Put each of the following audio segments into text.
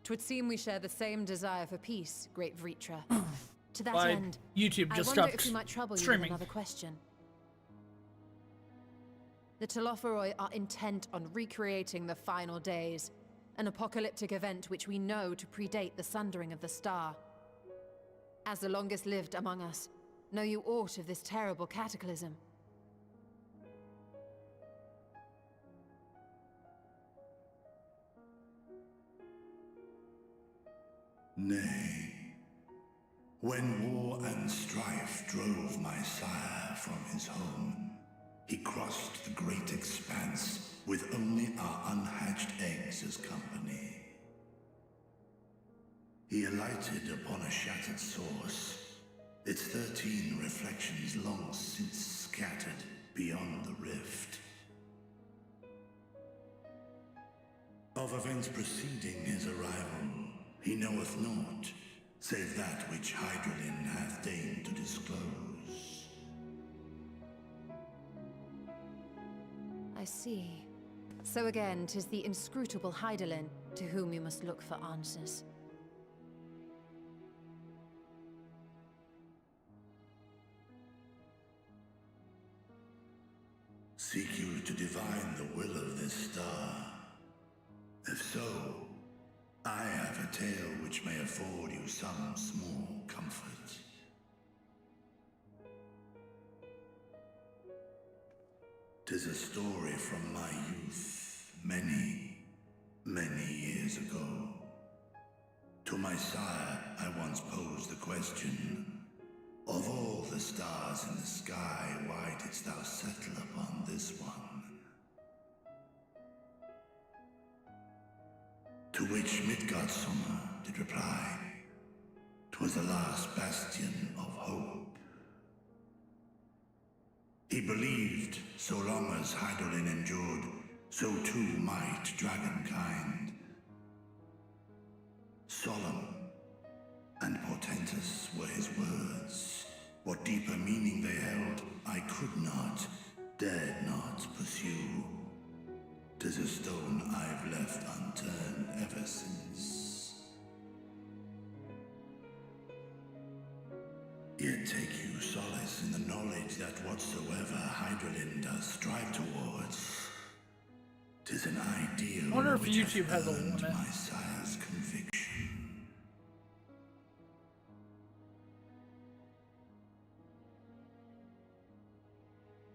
'Twould seem we share the same desire for peace, great Vritra. To that Why, end, YouTube I just wonder stopped if we might trouble you with streaming. another question. The Telophoroi are intent on recreating the final days, an apocalyptic event which we know to predate the sundering of the star. As the longest lived among us, know you aught of this terrible cataclysm? Nay. When war and strife drove my sire from his home, he crossed the great expanse with only our unhatched eggs as company. He alighted upon a shattered source, its 13 reflections long since scattered beyond the rift. Of events preceding his arrival, he knoweth naught, save that which Hydralin hath deigned to disclose. I see. So again, 'tis the inscrutable Hydaelyn to whom you must look for answers. Seek you to divine the will of this star? If so, I have a tale which may afford you some small comfort. 'Tis a story from my youth, many, many years ago. To my sire, I once posed the question, of all the stars in the sky, why didst thou settle upon this one? To which Midgardsummer did reply, 'twas the last bastion of hope. He believed so long as Hydaelyn endured, so too might dragonkind. Solemn and portentous were his words. What deeper meaning they held, I could not, dared not pursue. 'Tis a stone I've left unturned ever since. Yet take you solace in the knowledge that whatsoever Hydralyn does strive towards, 'tis an ideal I wonder if which YouTube hath has a earned limit. my sire's conviction.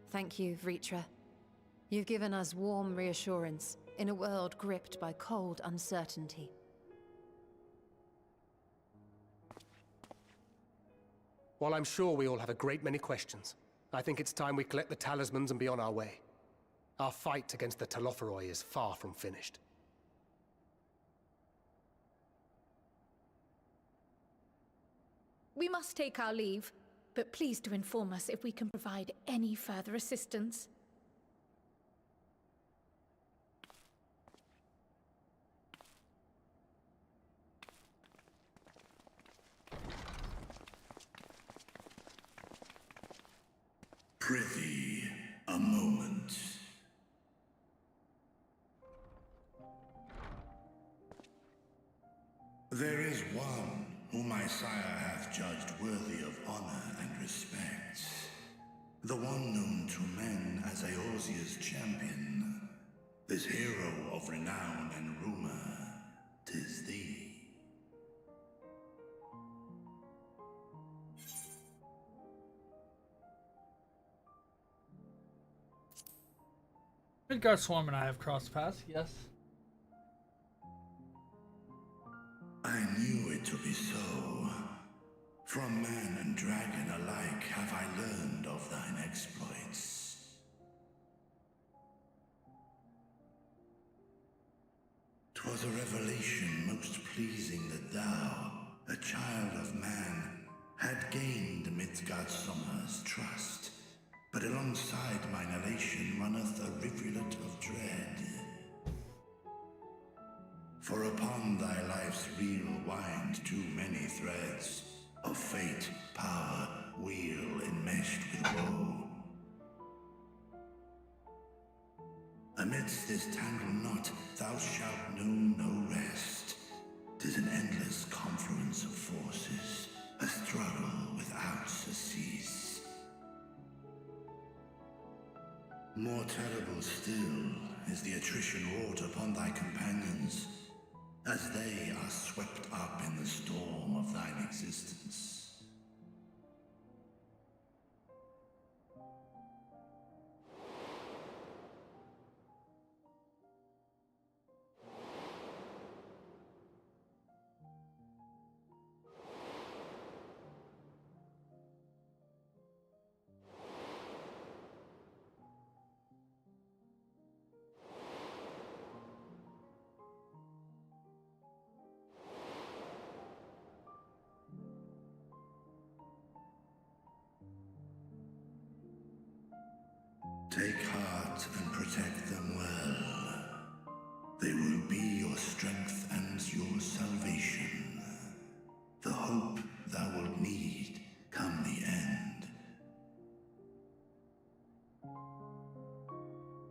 Thank you, Vritra. You've given us warm reassurance in a world gripped by cold uncertainty. While I'm sure we all have a great many questions, I think it's time we collect the talismans and be on our way. Our fight against the Telophoroi is far from finished. We must take our leave, but please do inform us if we can provide any further assistance. Prithee, a moment. There is one whom my sire hath judged worthy of honor and respect. The one known to men as Eorzea's champion. This hero of renown and rumor, 'tis thee. Midgardswarm and I have crossed paths, yes. I knew it to be so. From man and dragon alike have I learned of thine exploits. 'Twas a revelation most pleasing that thou, a child of man, had gained Midgardsummer's trust. But alongside mine elation runneth a rivulet of dread. For upon thy life's reel wind too many threads of fate, power, wheel enmeshed with woe. Amidst this tangled knot thou shalt know no rest. More terrible still is the attrition wrought upon thy companions, as they are swept up in the storm of thine existence. Take heart and protect them well. They will be your strength and your salvation. The hope thou wilt need come the end.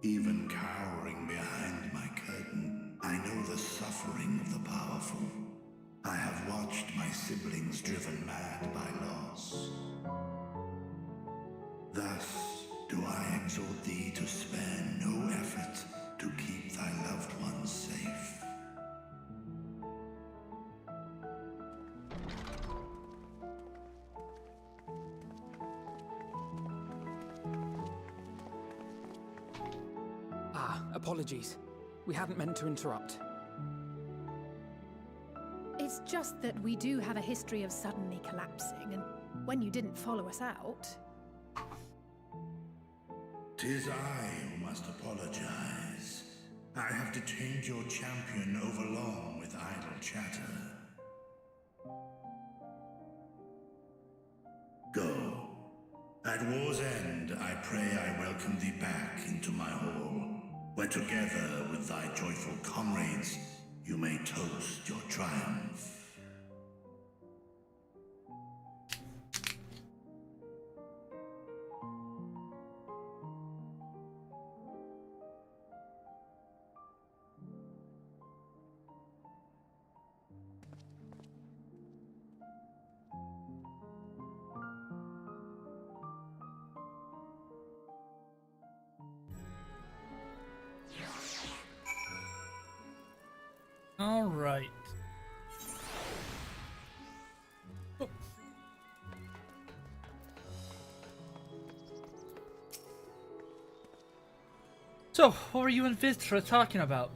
Even cowering behind my curtain, I know the suffering of the powerful. I have watched my siblings driven mad by loss. Thus, do I exhort thee to spare no effort to keep thy loved ones safe. Apologies. We hadn't meant to interrupt. It's just that we do have a history of suddenly collapsing, and when you didn't follow us out... 'Tis I who must apologize. I have detained your champion overlong with idle chatter. Go. At war's end, I pray I welcome thee back into my hall, where together with thy joyful comrades, you may toast your triumph. All right. Oh. So, what were you and Vistra talking about?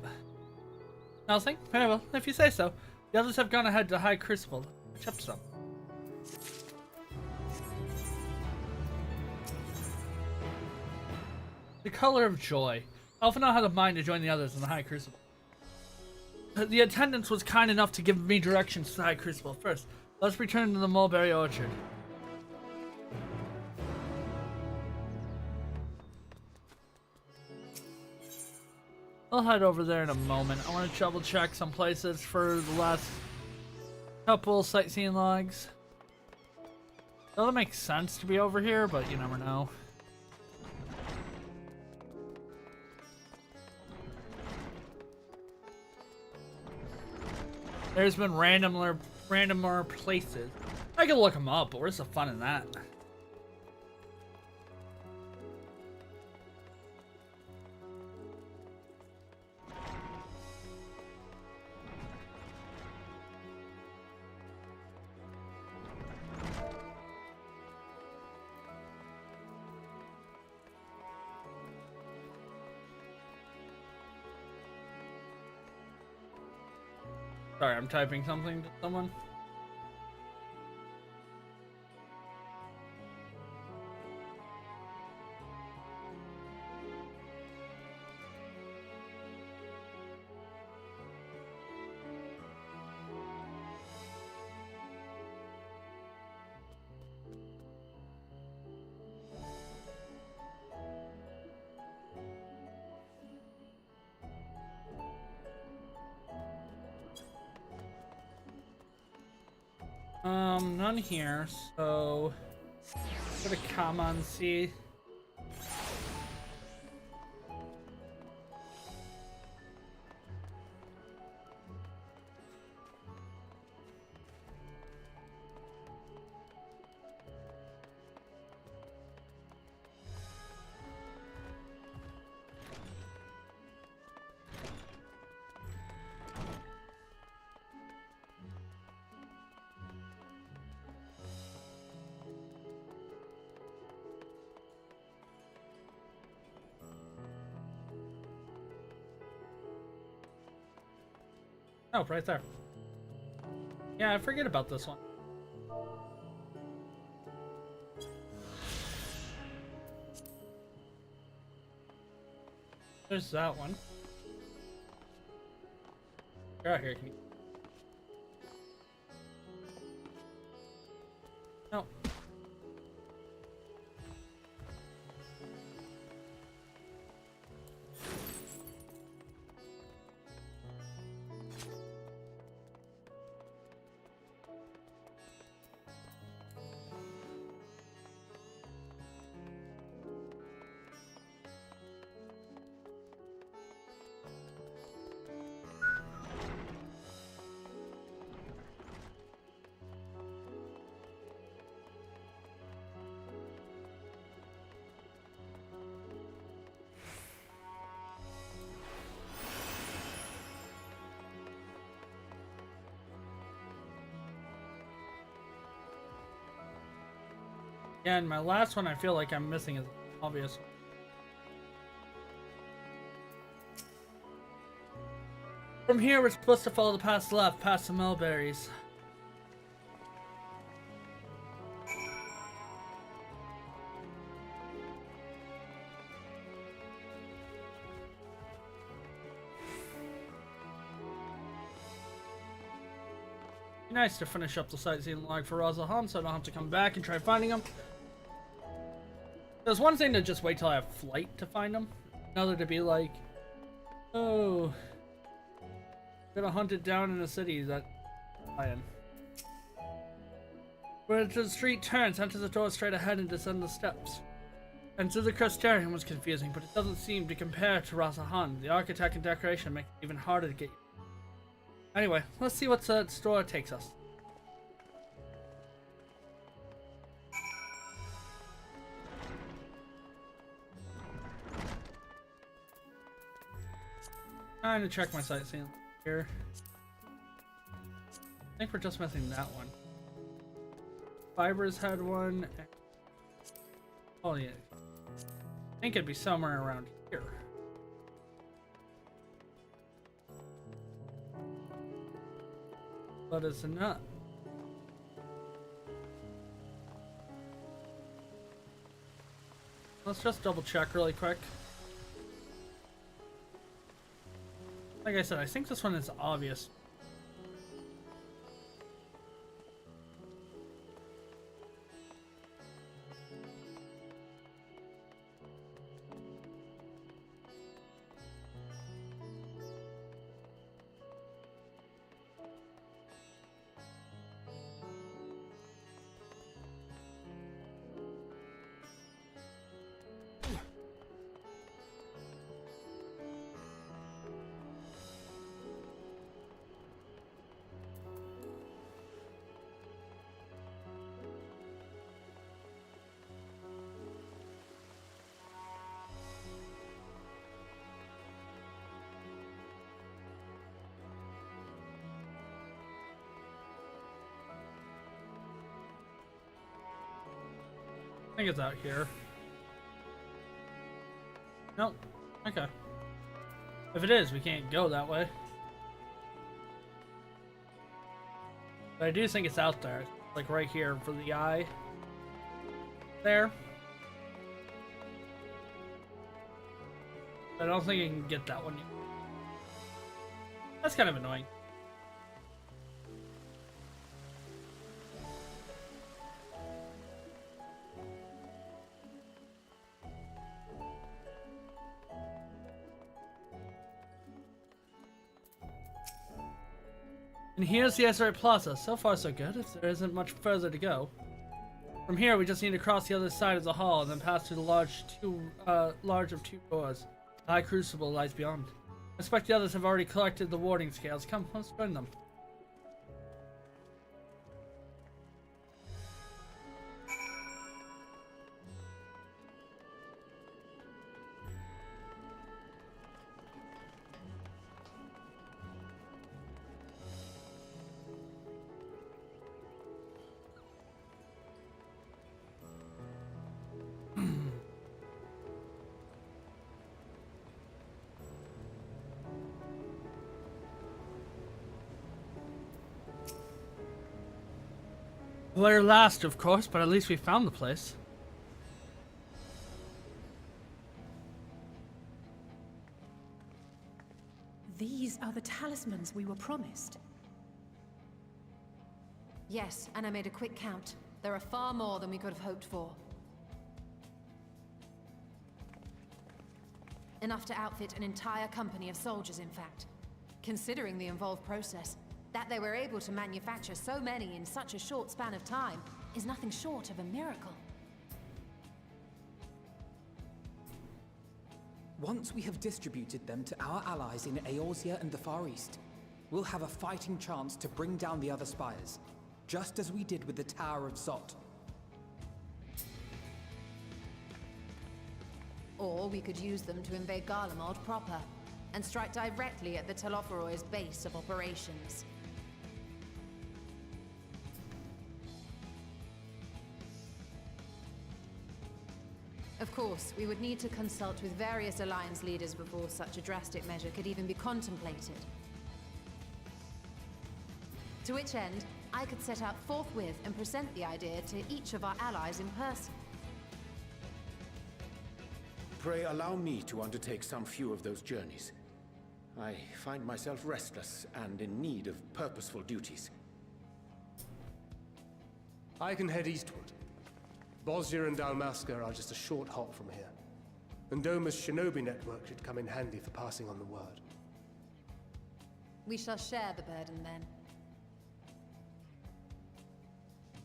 Nothing? Very well, if you say so. The others have gone ahead to High Crucible. Catch up some. The color of joy. I often not had a mind to join the others in the High Crucible. The attendant was kind enough to give me directions to the High Crucible. First, let's return to the Mulberry Orchard. I'll head over there in a moment. I want to double check some places for the last couple sightseeing logs. Doesn't make sense to be over here, but you never know. There's been randomer places. I can look them up, but where's the fun in that? Sorry, I'm typing something to someone. None here, so go to common, see. Oh, right there. Yeah, I forget about this one. There's that one. Get out here, can you? No. Yeah, and my last one I feel like I'm missing is obvious. From here, we're supposed to follow the path left, past the mulberries. Be nice to finish up the sightseeing log for Razahan so I don't have to come back and try finding them. There's one thing to just wait till I have flight to find them. Another to be like, oh, gonna hunt it down in the city that lion. Where the street turns, enter the door straight ahead and descend the steps. And to the Crustarian was confusing, but it doesn't seem to compare to Razahan. The architect and decoration make it even harder to get. Anyway, let's see what the store takes us. Trying to check my sightseeing here. I think we're just missing that one. Fibers had one. Oh yeah. I think it'd be somewhere around here. But it's not. Let's just double check really quick. Like I said, I think this one is obvious. I think it's out here. Nope. Okay. If it is, we can't go that way. But I do think it's out there. Like right here for the eye. There. I don't think I can get that one yet. That's kind of annoying. And here's the Ezra Plaza. So far so good, if there isn't much further to go. From here, we just need to cross the other side of the hall and then pass through the large of two doors. The High Crucible lies beyond. I expect the others have already collected the warding scales. Come, let's join them. We're last, of course, but at least we found the place. These are the talismans we were promised. Yes, and I made a quick count. There are far more than we could have hoped for. Enough to outfit an entire company of soldiers, in fact. Considering the involved process, that they were able to manufacture so many in such a short span of time is nothing short of a miracle. Once we have distributed them to our allies in Eorzea and the Far East, we'll have a fighting chance to bring down the other spires, just as we did with the Tower of Zot. Or we could use them to invade Garlemald proper, and strike directly at the Telophoroid's base of operations. Of course, we would need to consult with various Alliance leaders before such a drastic measure could even be contemplated. To which end, I could set out forthwith and present the idea to each of our allies in person. Pray allow me to undertake some few of those journeys. I find myself restless and in need of purposeful duties. I can head eastward. Bosnia and Dalmasca are just a short hop from here. And Doma's shinobi network should come in handy for passing on the word. We shall share the burden then.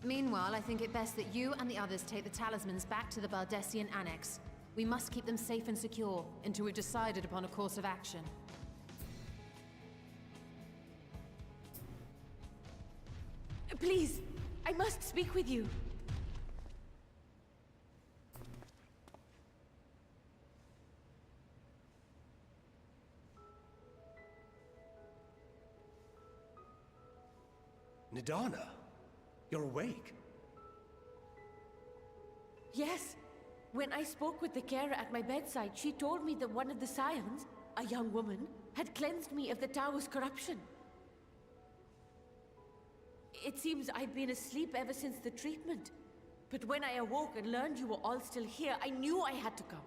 Meanwhile, I think it best that you and the others take the talismans back to the Baldessian Annex. We must keep them safe and secure until we've decided upon a course of action. Please, I must speak with you. Nidana, you're awake. Yes. When I spoke with the carer at my bedside, she told me that one of the scions, a young woman, had cleansed me of the tower's corruption. It seems I've been asleep ever since the treatment. But when I awoke and learned you were all still here, I knew I had to come.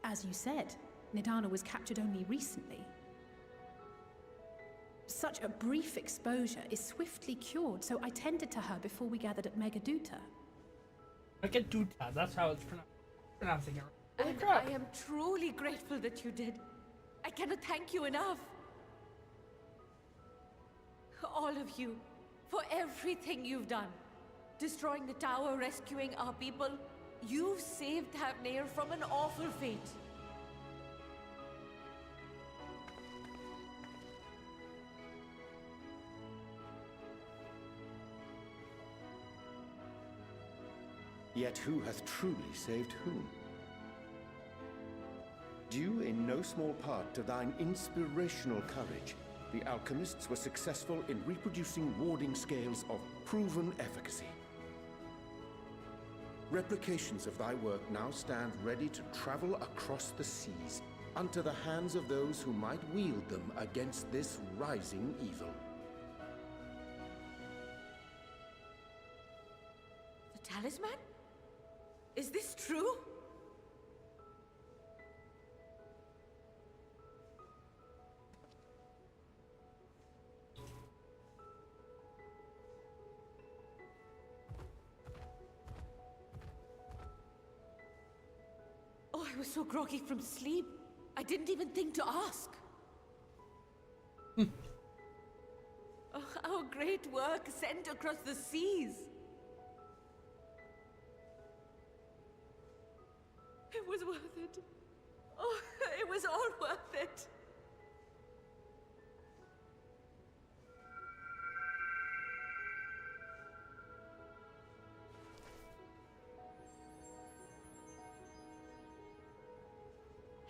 As you said, Nidana was captured only recently. Such a brief exposure is swiftly cured, so I tended to her before we gathered at Megaduta. Megaduta, that's how it's pronouncing it. Holy And crap. I am truly grateful that you did. I cannot thank you enough. All of you, for everything you've done. Destroying the tower, rescuing our people. You've saved Thavnair from an awful fate. Yet who hath truly saved whom? Due in no small part to thine inspirational courage, the alchemists were successful in reproducing warding scales of proven efficacy. Replications of thy work now stand ready to travel across the seas, unto the hands of those who might wield them against this rising evil. The talisman? Is this true? Oh, I was so groggy from sleep. I didn't even think to ask. Oh, our great work sent across the seas. It was worth it. Oh, it was all worth it.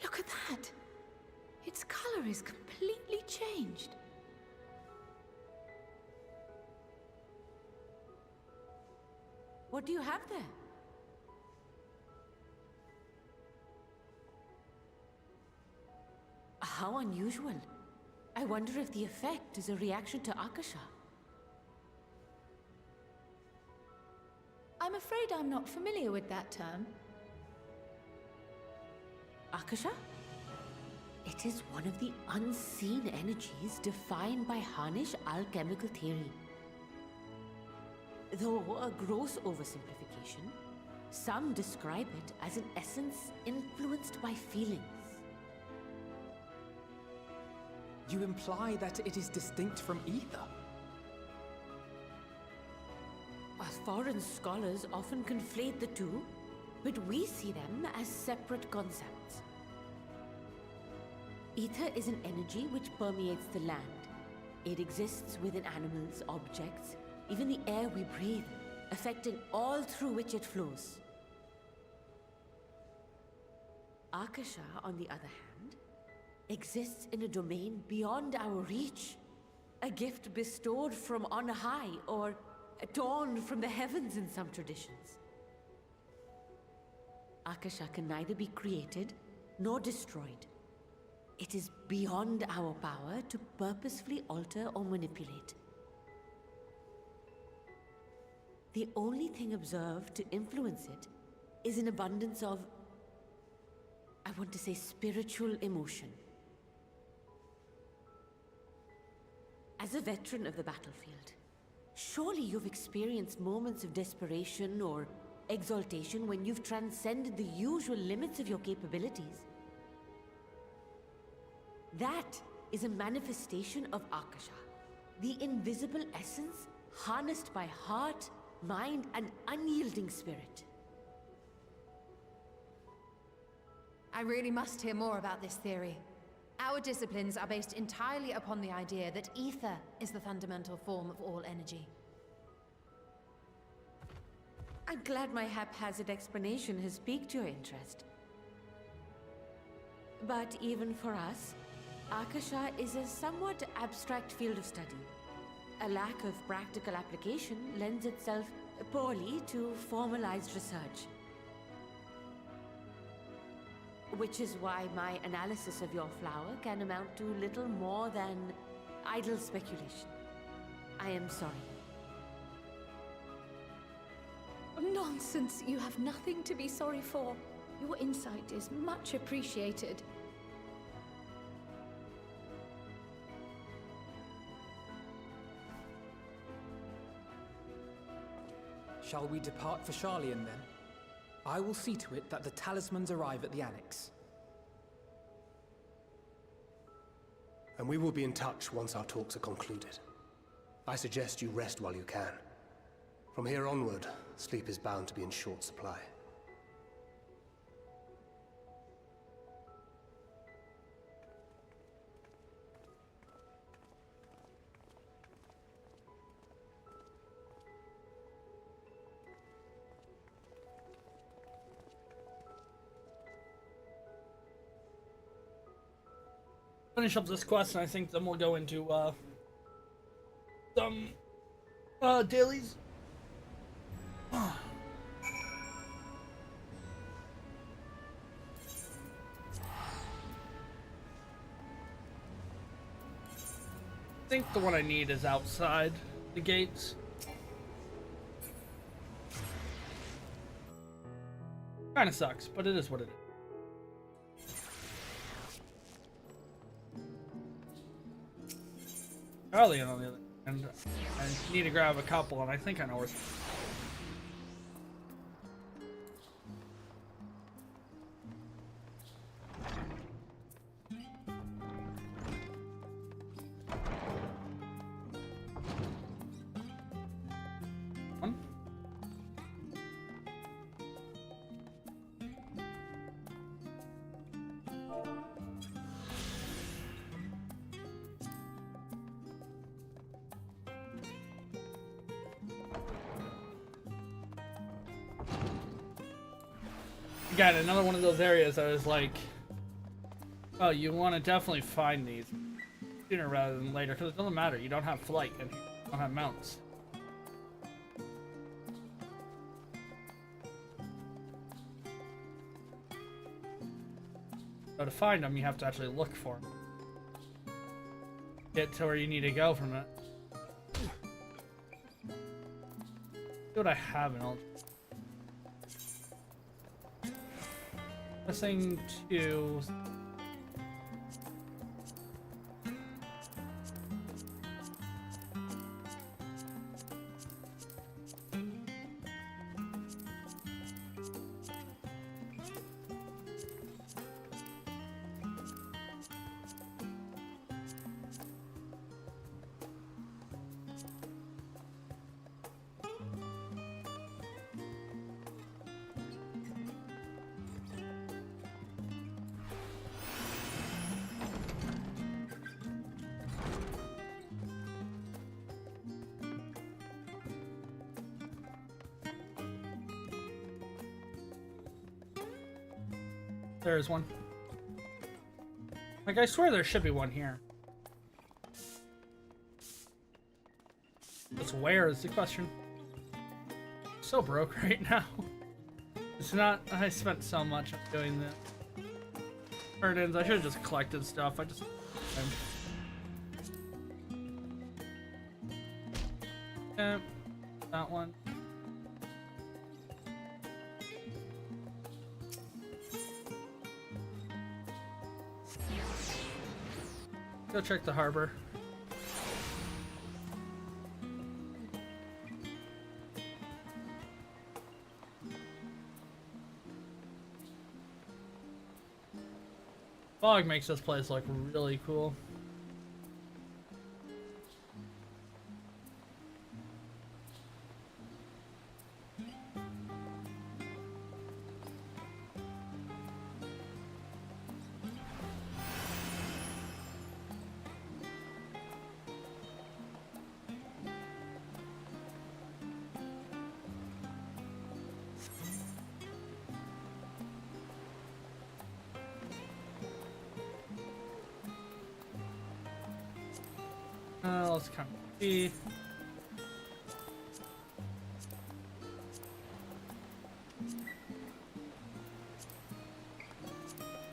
Look at that! Its color is completely changed. What do you have there? A How unusual. I wonder if the effect is a reaction to Akasha. I'm afraid I'm not familiar with that term. Akasha? It is one of the unseen energies defined by Harnish alchemical theory. Though a gross oversimplification, some describe it as an essence influenced by feelings. You imply that it is distinct from ether? Foreign scholars often conflate the two, but we see them as separate concepts. Ether is an energy which permeates the land. It exists within animals, objects, even the air we breathe, affecting all through which it flows. Akasha, on the other hand, exists in a domain beyond our reach. A gift bestowed from on high, or torn from the heavens in some traditions. Akasha can neither be created nor destroyed. It is beyond our power to purposefully alter or manipulate. The only thing observed to influence it is an abundance of, I want to say, spiritual emotion. As a veteran of the battlefield, surely you've experienced moments of desperation or exaltation when you've transcended the usual limits of your capabilities. That is a manifestation of Akasha, the invisible essence harnessed by heart, mind, and unyielding spirit. I really must hear more about this theory. Our disciplines are based entirely upon the idea that ether is the fundamental form of all energy. I'm glad my haphazard explanation has piqued your interest. But even for us, Akasha is a somewhat abstract field of study. A lack of practical application lends itself poorly to formalized research. Which is why my analysis of your flower can amount to little more than idle speculation. I am sorry. Nonsense! You have nothing to be sorry for. Your insight is much appreciated. Shall we depart for Charlian then? I will see to it that the talismans arrive at the Annex. And we will be in touch once our talks are concluded. I suggest you rest while you can. From here onward, sleep is bound to be in short supply. Finish up this quest, and I think then we'll go into some dailies. I think the one I need is outside the gates. Kinda sucks, but it is what it is. Charlie on the other end, I need to grab a couple, and I think I know where. Again, another one of those areas I was like, oh, you want to definitely find these sooner rather than later, because it doesn't matter. You don't have flight and you don't have mounts. So to find them, you have to actually look for them. get to where you need to go from it. See what I have in all. Missing 2. There's one. Like, I swear there should be one here. Just where is the question? I'm so broke right now. It's not. I spent so much on doing the turn-ins. I should have just collected stuff. I just. That one. Go check the harbor. Fog makes this place look really cool. Let's kind of see.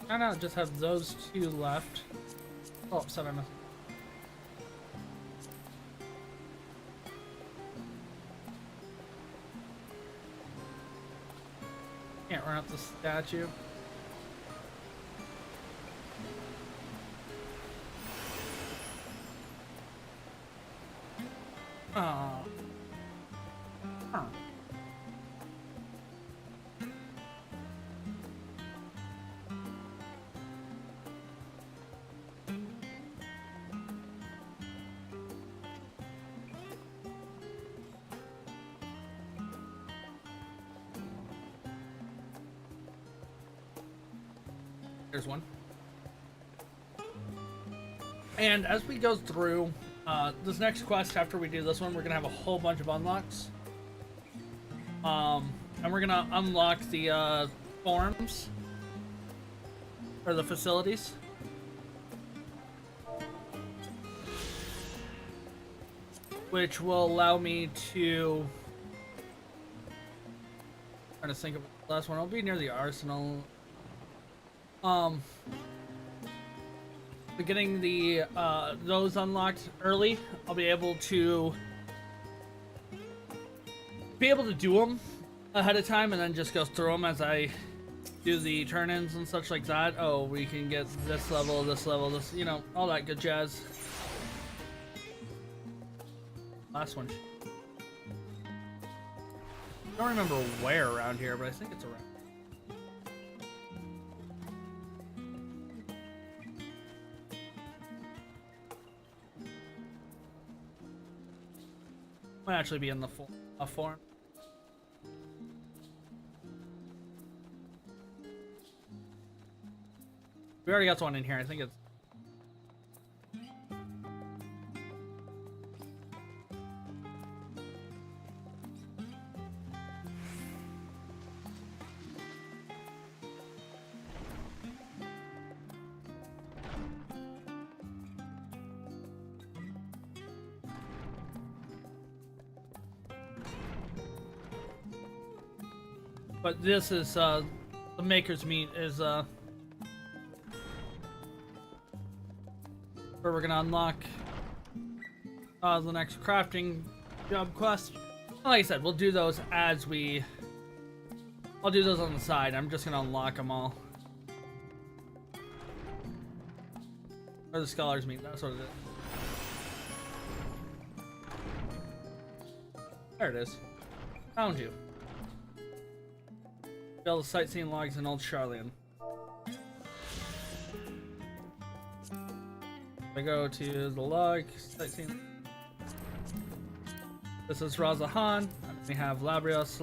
Why not just have those 2 left? Oh, sorry, I'm can't run up the statue. Oh. Huh. There's one. And as we go through this next quest, after we do this one, we're gonna have a whole bunch of unlocks. And we're gonna unlock the forums or the facilities. Which will allow me to try to think of the last one. I'll be near the arsenal. But getting the those unlocked early, I'll be able to do them ahead of time and then just go through them as I do the turn-ins and such like that. Oh, we can get this level, this, you know, all that good jazz. Last one. I don't remember where around here, but I think it's around. Might actually be in the form. We already got one in here. I think it's. But this is the Maker's Meat is where we're gonna unlock the next crafting job quest. Like I said, we'll do those as we... I'll do those on the side. I'm just gonna unlock them all. Or the scholars meet, that's what it is. There it is. Found you. All the sightseeing logs in Old Charlian. I go to the log, sightseeing. This is Razahan. We have Labrios,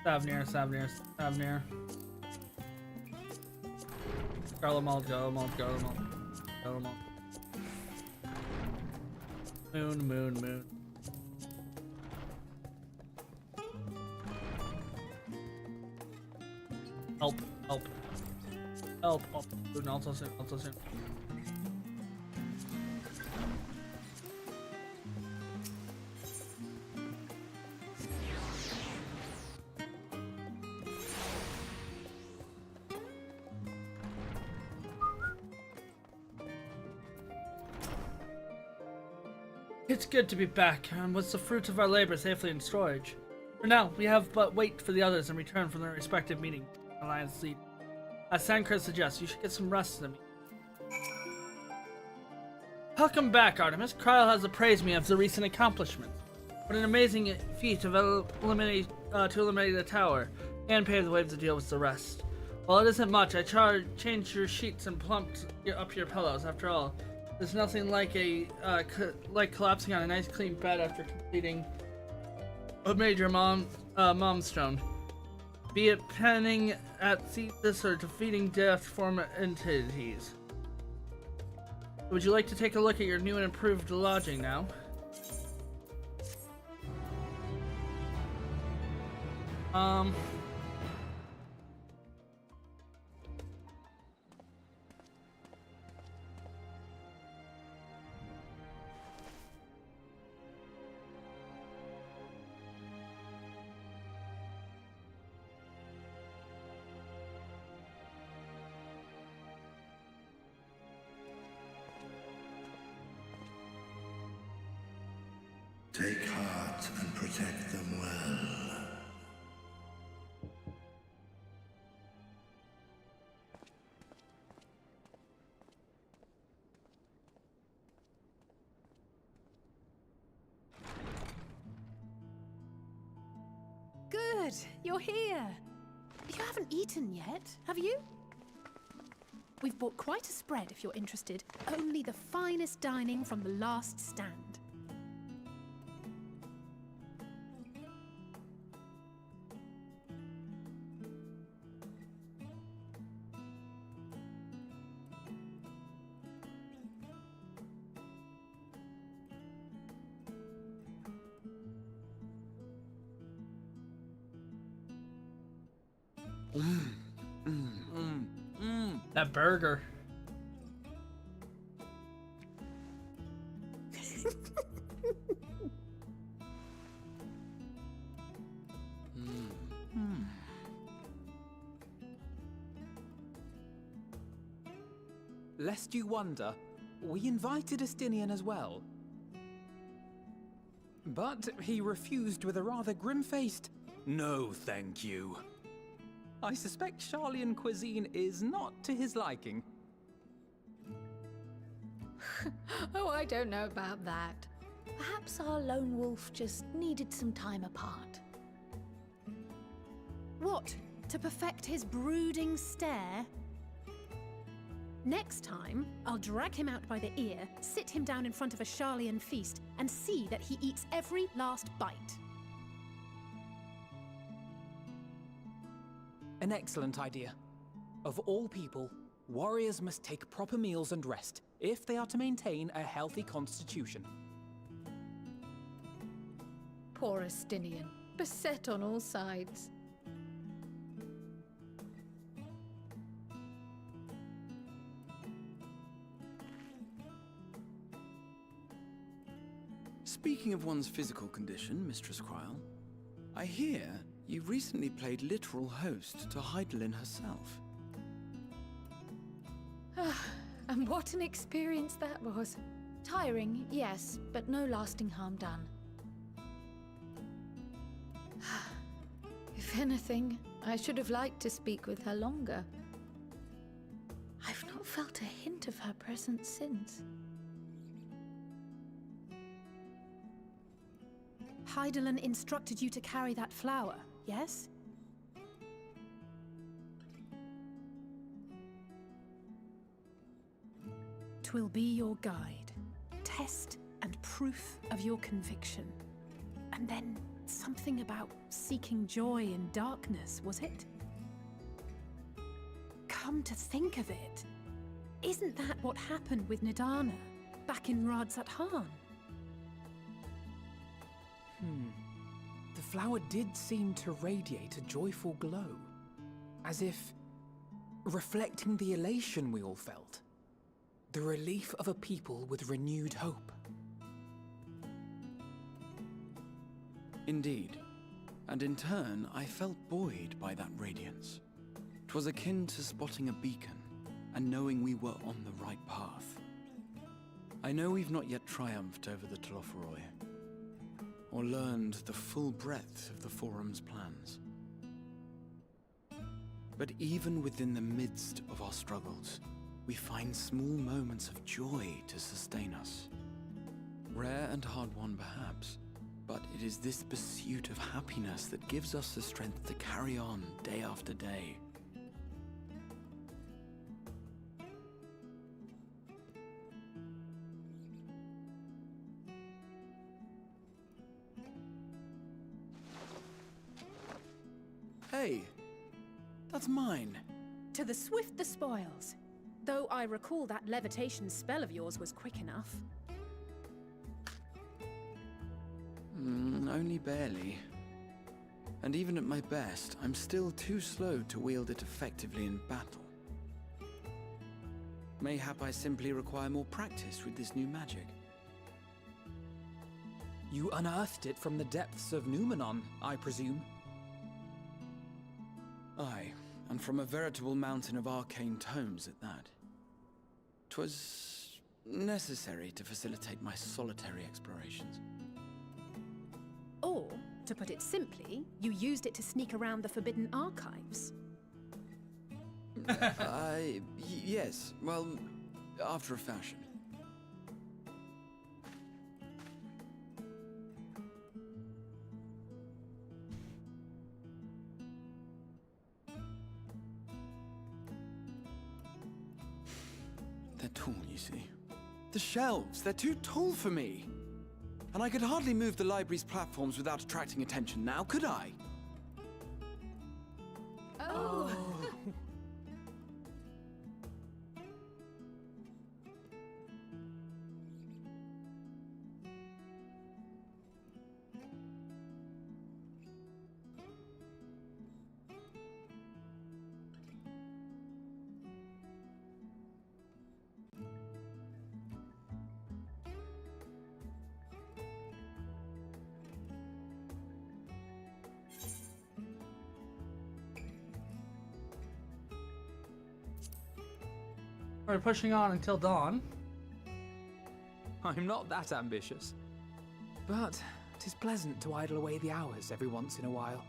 Savnir. Garlemald. Moon. Help. Also soon. It's good to be back, and with the fruits of our labor safely in storage. For now, we have but wait for the others in return from their respective meetings. Alliance lead. As Sankar suggests, you should get some rest in the meeting. Welcome back, Artemis. Kryl has appraised me of the recent accomplishment. What an amazing feat to eliminate the tower, and pave the way to deal with the rest. While it isn't much, I changed your sheets and plumped up your pillows. After all, there's nothing like collapsing on a nice clean bed after completing a major milestone. Be it penning at Thesis or defeating death-form entities. Would you like to take a look at your new and improved lodging now? Take heart and protect them well. Good, you're here. You haven't eaten yet, have you? We've bought quite a spread if you're interested. Only the finest dining from the last stand. That burger. Lest you wonder, we invited Estinian as well. But he refused with a rather grim-faced, "No, thank you." I suspect Charlian cuisine is not to his liking. Oh, I don't know about that. Perhaps our lone wolf just needed some time apart. What? To perfect his brooding stare? Next time, I'll drag him out by the ear, sit him down in front of a Charlian feast, and see that he eats every last bite. An excellent idea. Of all people, warriors must take proper meals and rest if they are to maintain a healthy constitution. Poor Estinian, beset on all sides. Speaking of one's physical condition, Mistress Kryl, I hear you recently played literal host to Heidelin herself. And what an experience that was. Tiring, yes, but no lasting harm done. If anything, I should have liked to speak with her longer. I've not felt a hint of her presence since. Hydaelyn instructed you to carry that flower, yes? Twill be your guide, test and proof of your conviction. And then something about seeking joy in darkness, was it? Come to think of it, isn't that what happened with Nidana back in Radzat-Han? The flower did seem to radiate a joyful glow, as if reflecting the elation we all felt, the relief of a people with renewed hope. Indeed, and in turn, I felt buoyed by that radiance. 'Twas akin to spotting a beacon and knowing we were on the right path. I know we've not yet triumphed over the Telophoroi, or learned the full breadth of the Forum's plans. But even within the midst of our struggles, we find small moments of joy to sustain us. Rare and hard-won perhaps, but it is this pursuit of happiness that gives us the strength to carry on day after day. Hey, that's mine. To the swift the spoils. Though I recall that levitation spell of yours was quick enough. Only barely. And even at my best, I'm still too slow to wield it effectively in battle. Mayhap I simply require more practice with this new magic. You unearthed it from the depths of Numenon, I presume? Aye, and from a veritable mountain of arcane tomes at that. 'Twas necessary to facilitate my solitary explorations. Or, to put it simply, you used it to sneak around the Forbidden Archives. Yes, well, after a fashion. They're tall, you see. The shelves, they're too tall for me. And I could hardly move the library's platforms without attracting attention now, could I? Oh. We're pushing on until dawn. I'm not that ambitious. But 'tis pleasant to idle away the hours every once in a while.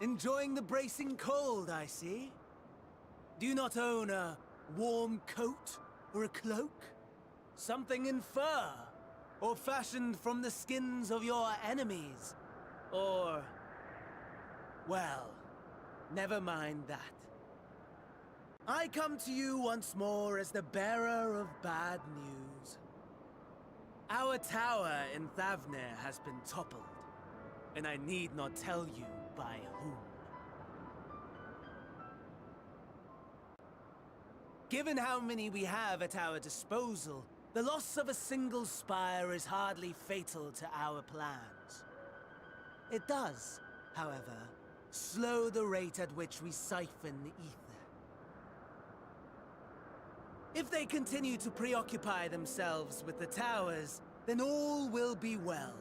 Enjoying the bracing cold, I see. Do you not own a warm coat or a cloak? Something in fur? Or fashioned from the skins of your enemies? Or... well, never mind that. I come to you once more as the bearer of bad news. Our tower in Thavnir has been toppled, and I need not tell you by whom. Given how many we have at our disposal, the loss of a single spire is hardly fatal to our plans. It does, however, slow the rate at which we siphon the ether. If they continue to preoccupy themselves with the towers, then all will be well.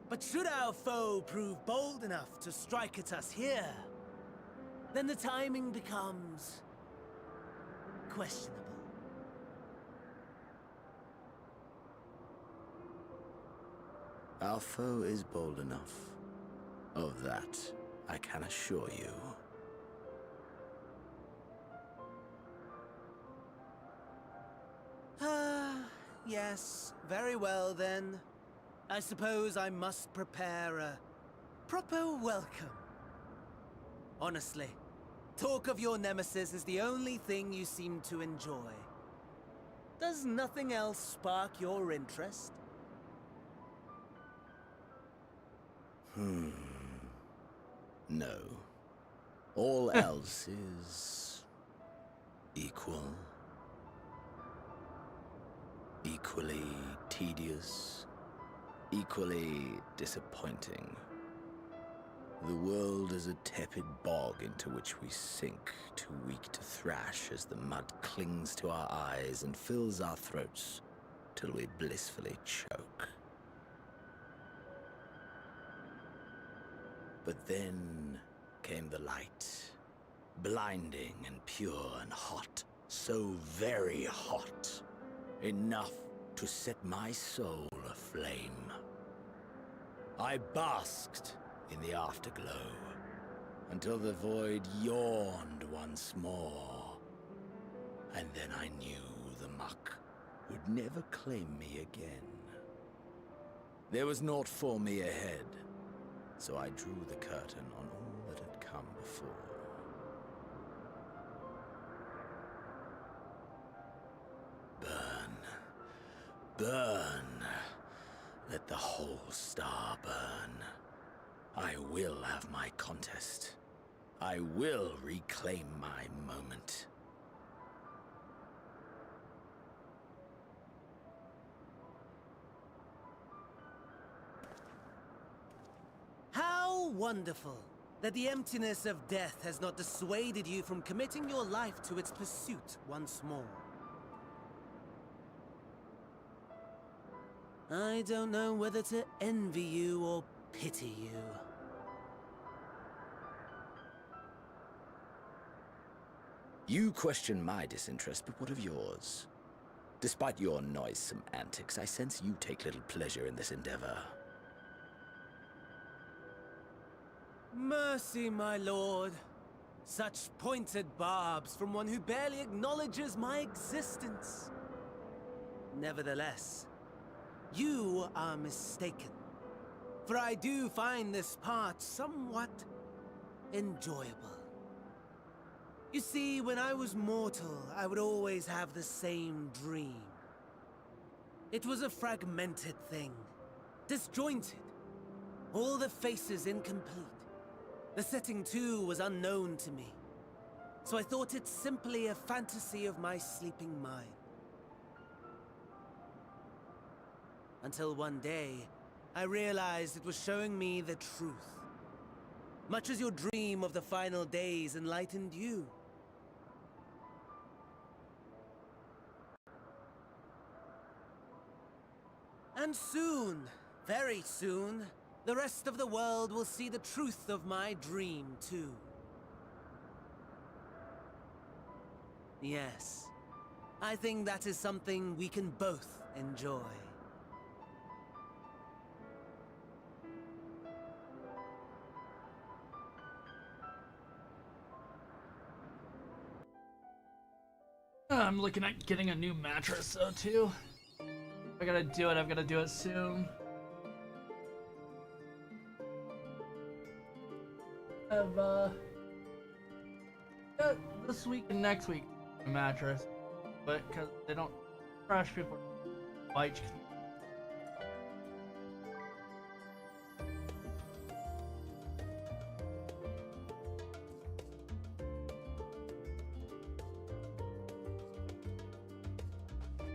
But should our foe prove bold enough to strike at us here, then the timing becomes questionable. Our foe is bold enough. Of that, I can assure you. Yes, very well then. I suppose I must prepare a proper welcome. Honestly, talk of your nemesis is the only thing you seem to enjoy. Does nothing else spark your interest? No. All else is equal. Equally tedious, equally disappointing. The world is a tepid bog into which we sink, too weak to thrash as the mud clings to our eyes and fills our throats till we blissfully choke. But then came the light, blinding and pure and hot, so very hot. Enough to set my soul aflame. I basked in the afterglow until the void yawned once more. And then I knew the muck would never claim me again. There was naught for me ahead, so I drew the curtain on all that had come before. Burn. Let the whole star burn. I will have my contest. I will reclaim my moment. How wonderful that the emptiness of death has not dissuaded you from committing your life to its pursuit once more. I don't know whether to envy you or pity you. You question my disinterest, but what of yours? Despite your noisome antics, I sense you take little pleasure in this endeavor. Mercy, my lord. Such pointed barbs from one who barely acknowledges my existence. Nevertheless, you are mistaken. For I do find this part somewhat enjoyable. You see, when I was mortal, I would always have the same dream. It was a fragmented thing, disjointed, all the faces incomplete. The setting, too, was unknown to me, so I thought it simply a fantasy of my sleeping mind. Until one day, I realized it was showing me the truth. Much as your dream of the final days enlightened you. And soon, very soon, the rest of the world will see the truth of my dream, too. Yes, I think that is something we can both enjoy. I'm looking at getting a new mattress though too. If I gotta do it, I've gotta do it soon. Yeah, this week and next week a mattress, but because they don't crash people, bite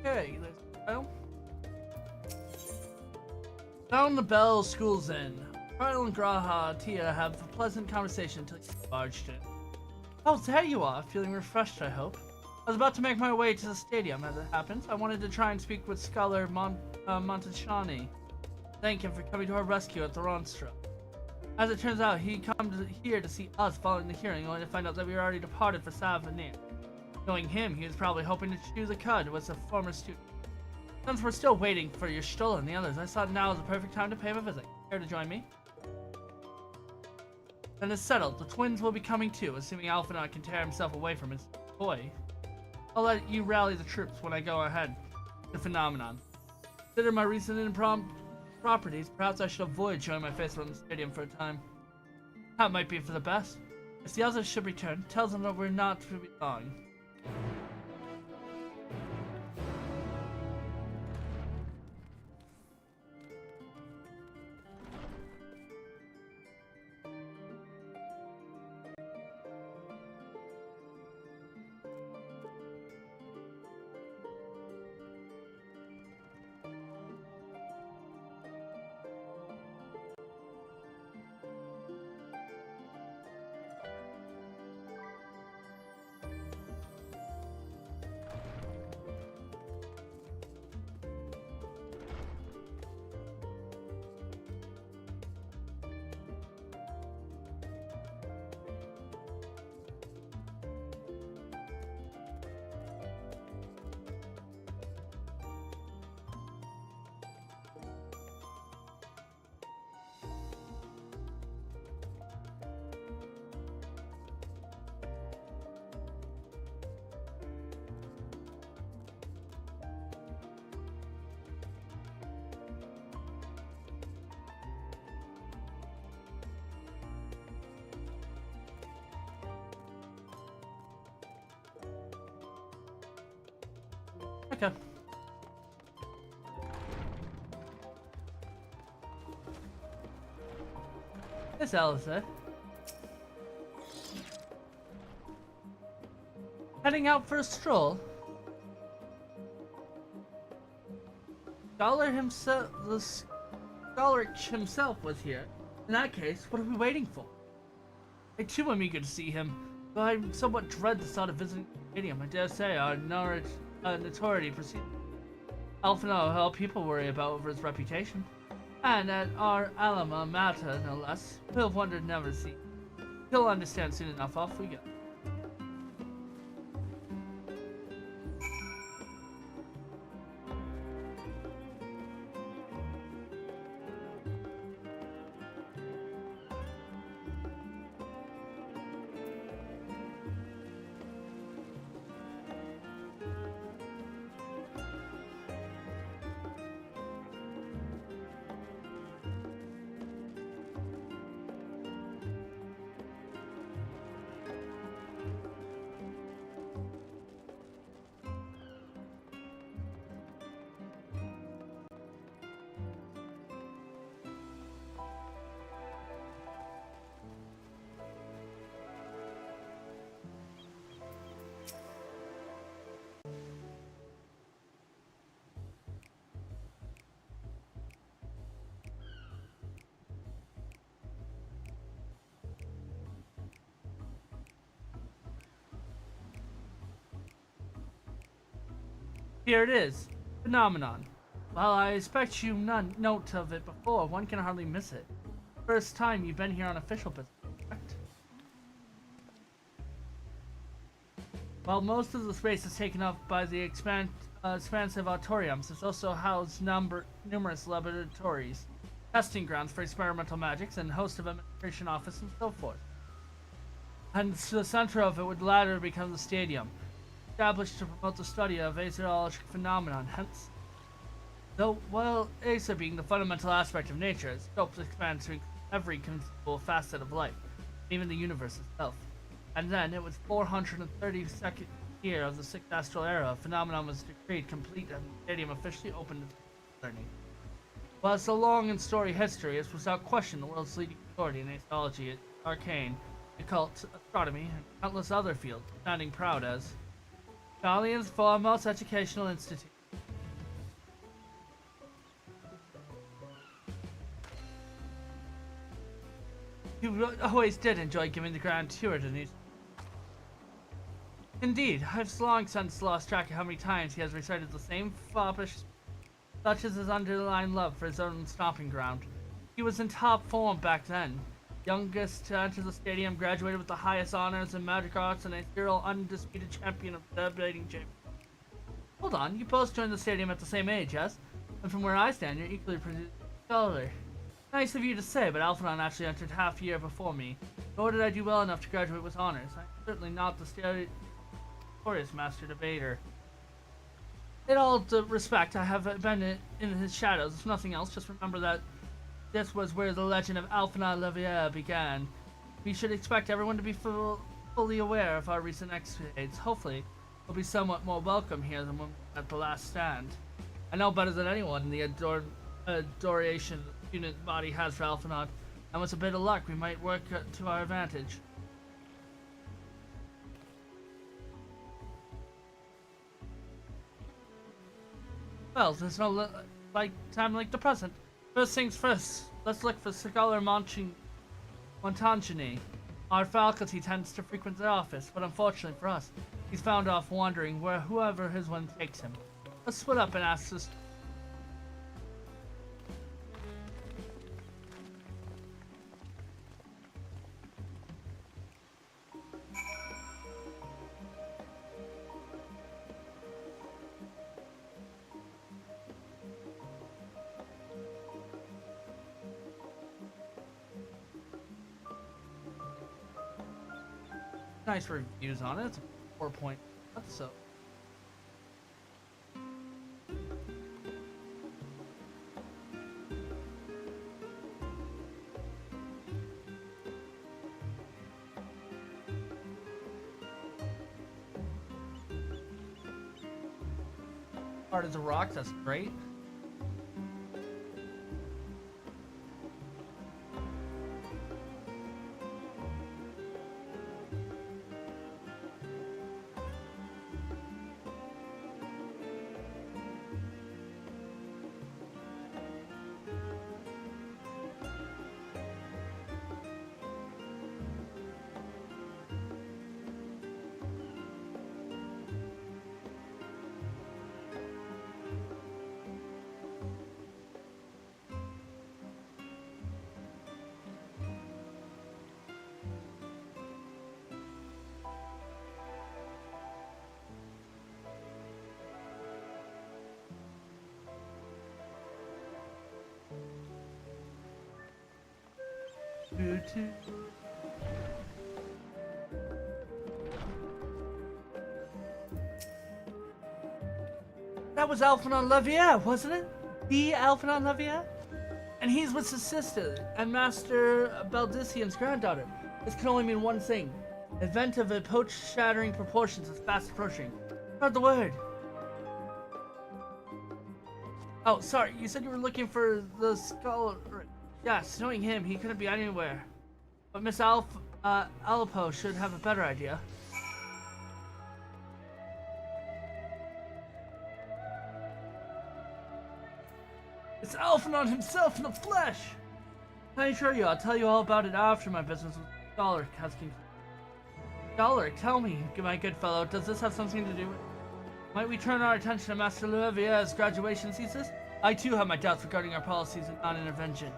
Okay, let's go. Down the bell, school's in. Primal and Graha Tia have a pleasant conversation until you barged in. Oh, there you are, feeling refreshed, I hope. I was about to make my way to the stadium as it happens. I wanted to try and speak with Scholar Montachani. Thank him for coming to our rescue at the Ronstra. As it turns out, he came here to see us following the hearing, only to find out that we were already departed for Savanir. Knowing him, he was probably hoping to choose a cud with a former student. Since we're still waiting for your Stola and the others, I thought now is the perfect time to pay him a visit. Care to join me? Then it's settled. The twins will be coming too, assuming Alphinaud can tear himself away from his toy. I'll let you rally the troops when I go ahead. The phenomenon. Consider my recent impromptu properties. Perhaps I should avoid showing my face around the stadium for a time. That might be for the best. If the others should return, tell them that we're not to be long. Okay. This Alistair. Heading out for a stroll. The scholar himself was here. In that case, what are we waiting for? I too am eager to see him, but I somewhat dread the thought of visiting the stadium. I dare say our notoriety proceeds. Alphinaud, how people worry about over his reputation. And at our alma mater, no less, we'll wonder never see. He'll understand soon enough. Off we go. Here it is, phenomenon. While I expect you none note of it before, one can hardly miss it. First time you've been here on official business, correct? While most of the space is taken up by the expansive auditoriums, it's also housed numerous laboratories, testing grounds for experimental magics, and a host of administration office and so forth. And the center of it would later become the stadium, established to promote the study of astrological phenomenon. Hence, though while Acer being the fundamental aspect of nature, its scope expands to include every conceivable facet of life, even the universe itself. And then, it was 432nd year of the 6th astral era, a phenomenon was decreed complete and the stadium officially opened its learning. While it's a long and storied history, it's without question the world's leading authority in astrology, arcane, occult, astronomy, and countless other fields, standing proud as Italian's foremost educational institute. You always did enjoy giving the grand tour, didn't you? Indeed, I've long since lost track of how many times he has recited the same foppish, such as his underlying love for his own stomping ground. He was in top form back then. Youngest to enter the stadium, graduated with the highest honors in magic arts, and a serial undisputed champion of the debating champion. Hold on, you both joined the stadium at the same age, yes? And from where I stand, you're equally produced scholar. Nice of you to say, but Alphanon actually entered half a year before me. Nor did I do well enough to graduate with honors. I'm certainly not the notorious master debater. In all due respect, I have been in his shadows, if nothing else. Just remember that this was where the legend of Alphanon Levier began. We should expect everyone to be fully aware of our recent escapades. Hopefully, we'll be somewhat more welcome here than when at the last stand. I know better than anyone the adoration the student body has for Alphanon, and with a bit of luck, we might work to our advantage. Well, there's no time like the present. First things first, let's look for Scholar Montangini. Our faculty tends to frequent the office, but unfortunately for us, he's found off wandering where whoever his one takes him. Let's split up and ask this. Nice reviews on it. It's a 4 episode. Hard as a rock, that's great. That was Alphanon Levier, wasn't it? The Alphanon Levier? And he's with his sister and Master Baldician's granddaughter. This can only mean one thing. Event of epoch-shattering proportions is fast approaching. Spread the word. Oh, sorry, you said you were looking for the scholar. Yes, knowing him, he couldn't be anywhere. But Miss Alipo should have a better idea. It's Alphanon himself in the flesh! I assure you, I'll tell you all about it after my business with the scholar has concluded. Scholar, tell me, my good fellow, does this have something to do with... Might we turn our attention to Master Levier's graduation thesis? I too have my doubts regarding our policies and non-intervention.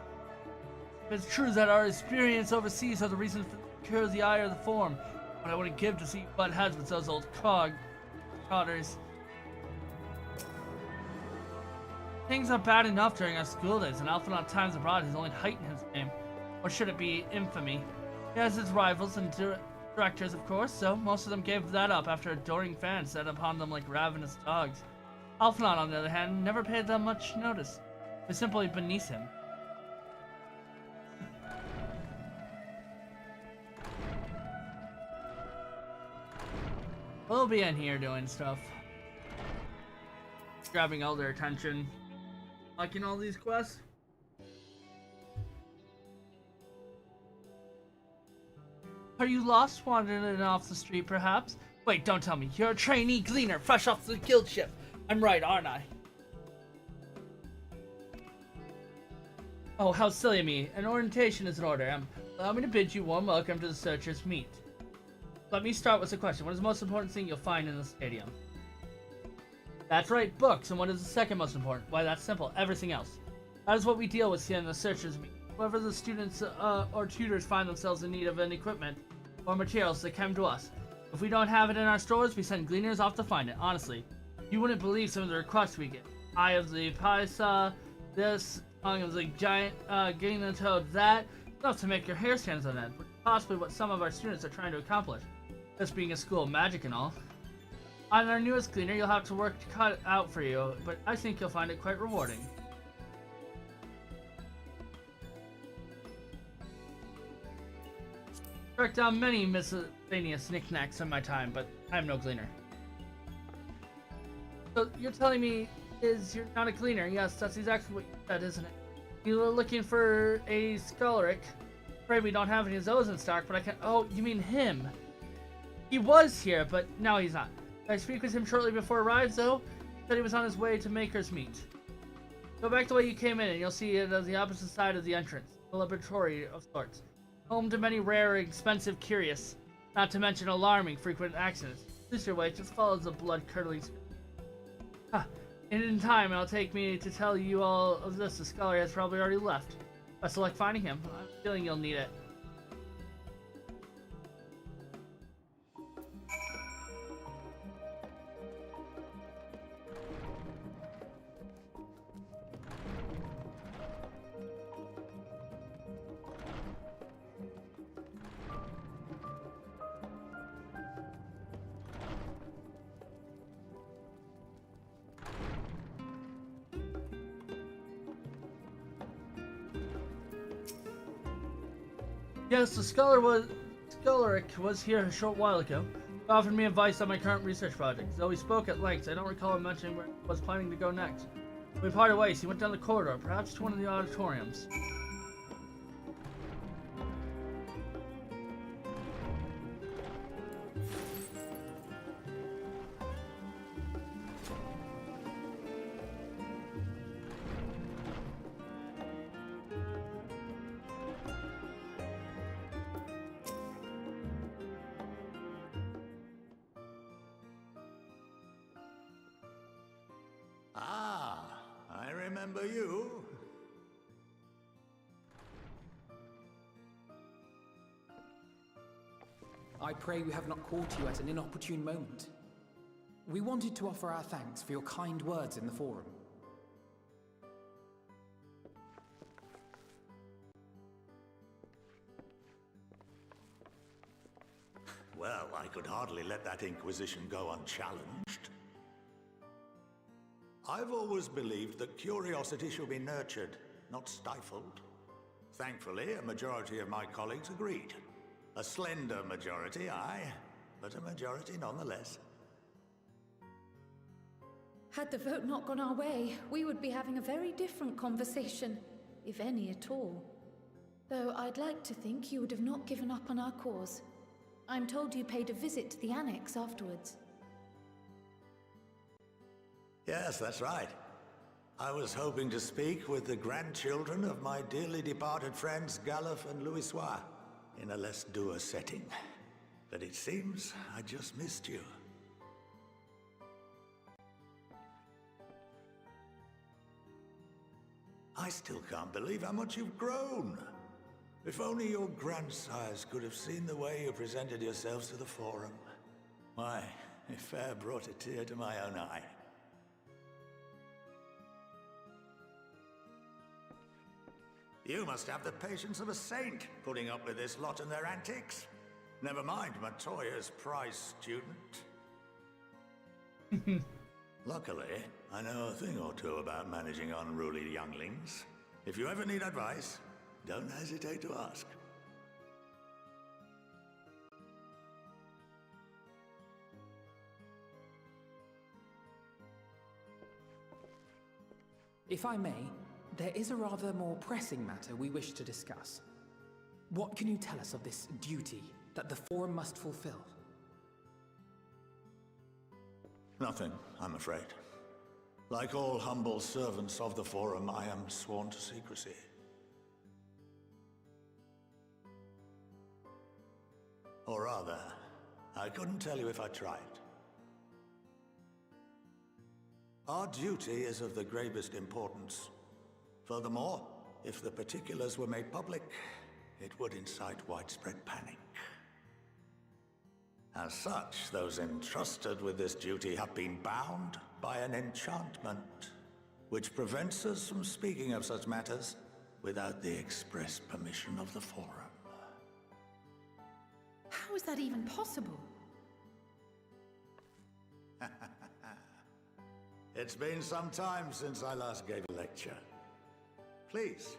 If it's true that our experience overseas are the reason for the cure of the eye or the form, what I wouldn't give to see butt heads with those old codders. Things are bad enough during our school days, and Alphanon Times Abroad has only heightened his fame. Or should it be infamy? He has his rivals and directors, of course, so most of them gave that up after adoring fans set upon them like ravenous dogs. Alphanon, on the other hand, never paid them much notice. It was simply beneath him. We'll be in here doing stuff. Grabbing all their attention. Liking all these quests. Are you lost wandering off the street, perhaps? Wait, don't tell me. You're a trainee gleaner, fresh off the guild ship. I'm right, aren't I? Oh, how silly of me. An orientation is in order. I'm Allow me to bid you warm welcome to the Searchers' Meet. Let me start with a question. What is the most important thing you'll find in the stadium? That's right, books. And what is the second most important? Why, that's simple. Everything else. That is what we deal with here in the Searchers' Meet. Whoever the students or tutors find themselves in need of an equipment or materials, they come to us. If we don't have it in our stores, we send gleaners off to find it. Honestly, you wouldn't believe some of the requests we get. Eye of the Paisa, this, tongue of the giant, getting the toad, that. Enough to make your hair stand on end, which is possibly what some of our students are trying to accomplish. This being a school of magic and all. On our newest gleaner, you'll have to work to cut it out for you, but I think you'll find it quite rewarding. Tracked down many miscellaneous knickknacks in my time, but I am no gleaner. So you're telling me you're not a gleaner? Yes, that's exactly what you said, isn't it? You were looking for a scholaric. Afraid we don't have any of those in stock, but I can. Oh, you mean him? He was here, but now he's not. Did I speak with him shortly before it arrived, though? He said he was on his way to Maker's Meet. Go back the way you came in, and you'll see it on the opposite side of the entrance. A laboratory of sorts. Home to many rare and expensive curious, not to mention alarming frequent accidents. Lose your way, just follows the blood-curdling. And in time, it'll take me to tell you all of this. The scholar has probably already left. Best of luck finding him. I'm feeling you'll need it. Yes, the scholaric was here a short while ago. He offered me advice on my current research project. Though he spoke at length, I don't recall him mentioning where he was planning to go next. We parted ways. He went down the corridor, perhaps to one of the auditoriums. I remember you. I pray we have not caught you at an inopportune moment. We wanted to offer our thanks for your kind words in the forum. Well, I could hardly let that Inquisition go unchallenged. I've always believed that curiosity should be nurtured, not stifled. Thankfully, a majority of my colleagues agreed. A slender majority, aye, but a majority nonetheless. Had the vote not gone our way, we would be having a very different conversation, if any at all. Though I'd like to think you would have not given up on our cause. I'm told you paid a visit to the Annex afterwards. Yes, that's right. I was hoping to speak with the grandchildren of my dearly departed friends Galuf and Louisoix in a less dour setting. But it seems I just missed you. I still can't believe how much you've grown. If only your grandsires could have seen the way you presented yourselves to the Forum. Why, it fair brought a tear to my own eye. You must have the patience of a saint, putting up with this lot and their antics. Never mind Matoya's prize student. Luckily, I know a thing or two about managing unruly younglings. If you ever need advice, don't hesitate to ask. If I may, there is a rather more pressing matter we wish to discuss. What can you tell us of this duty that the Forum must fulfill? Nothing, I'm afraid. Like all humble servants of the Forum, I am sworn to secrecy. Or rather, I couldn't tell you if I tried. Our duty is of the gravest importance. Furthermore, if the particulars were made public, it would incite widespread panic. As such, those entrusted with this duty have been bound by an enchantment, which prevents us from speaking of such matters without the express permission of the Forum. How is that even possible? It's been some time since I last gave a lecture. Please,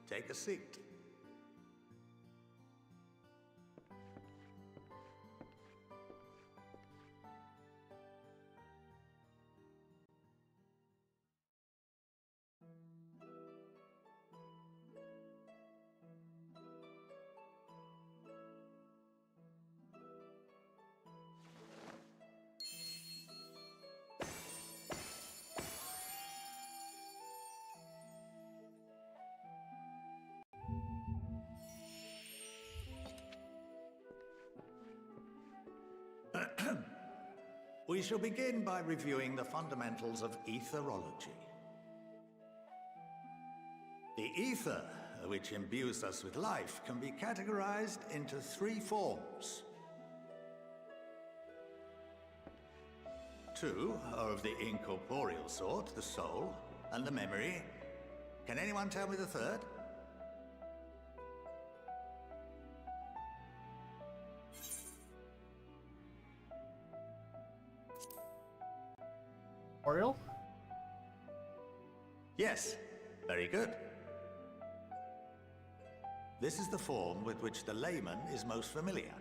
take a seat. We shall begin by reviewing the fundamentals of etherology. The ether, which imbues us with life, can be categorized into 3 forms. 2 are of the incorporeal sort, the soul, and the memory. Can anyone tell me the 3rd? Oriole? Yes, very good. This is the form with which the layman is most familiar.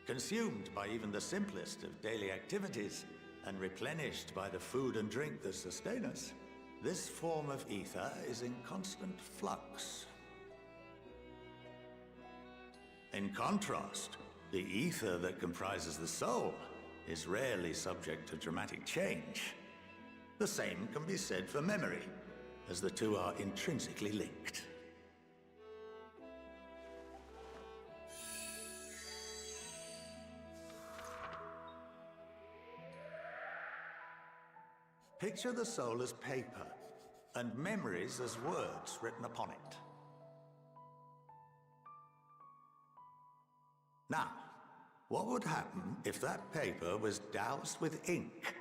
Consumed by even the simplest of daily activities, and replenished by the food and drink that sustain us, this form of ether is in constant flux. In contrast, the ether that comprises the soul is rarely subject to dramatic change. The same can be said for memory, as the two are intrinsically linked. Picture the soul as paper, and memories as words written upon it. Now, what would happen if that paper was doused with ink?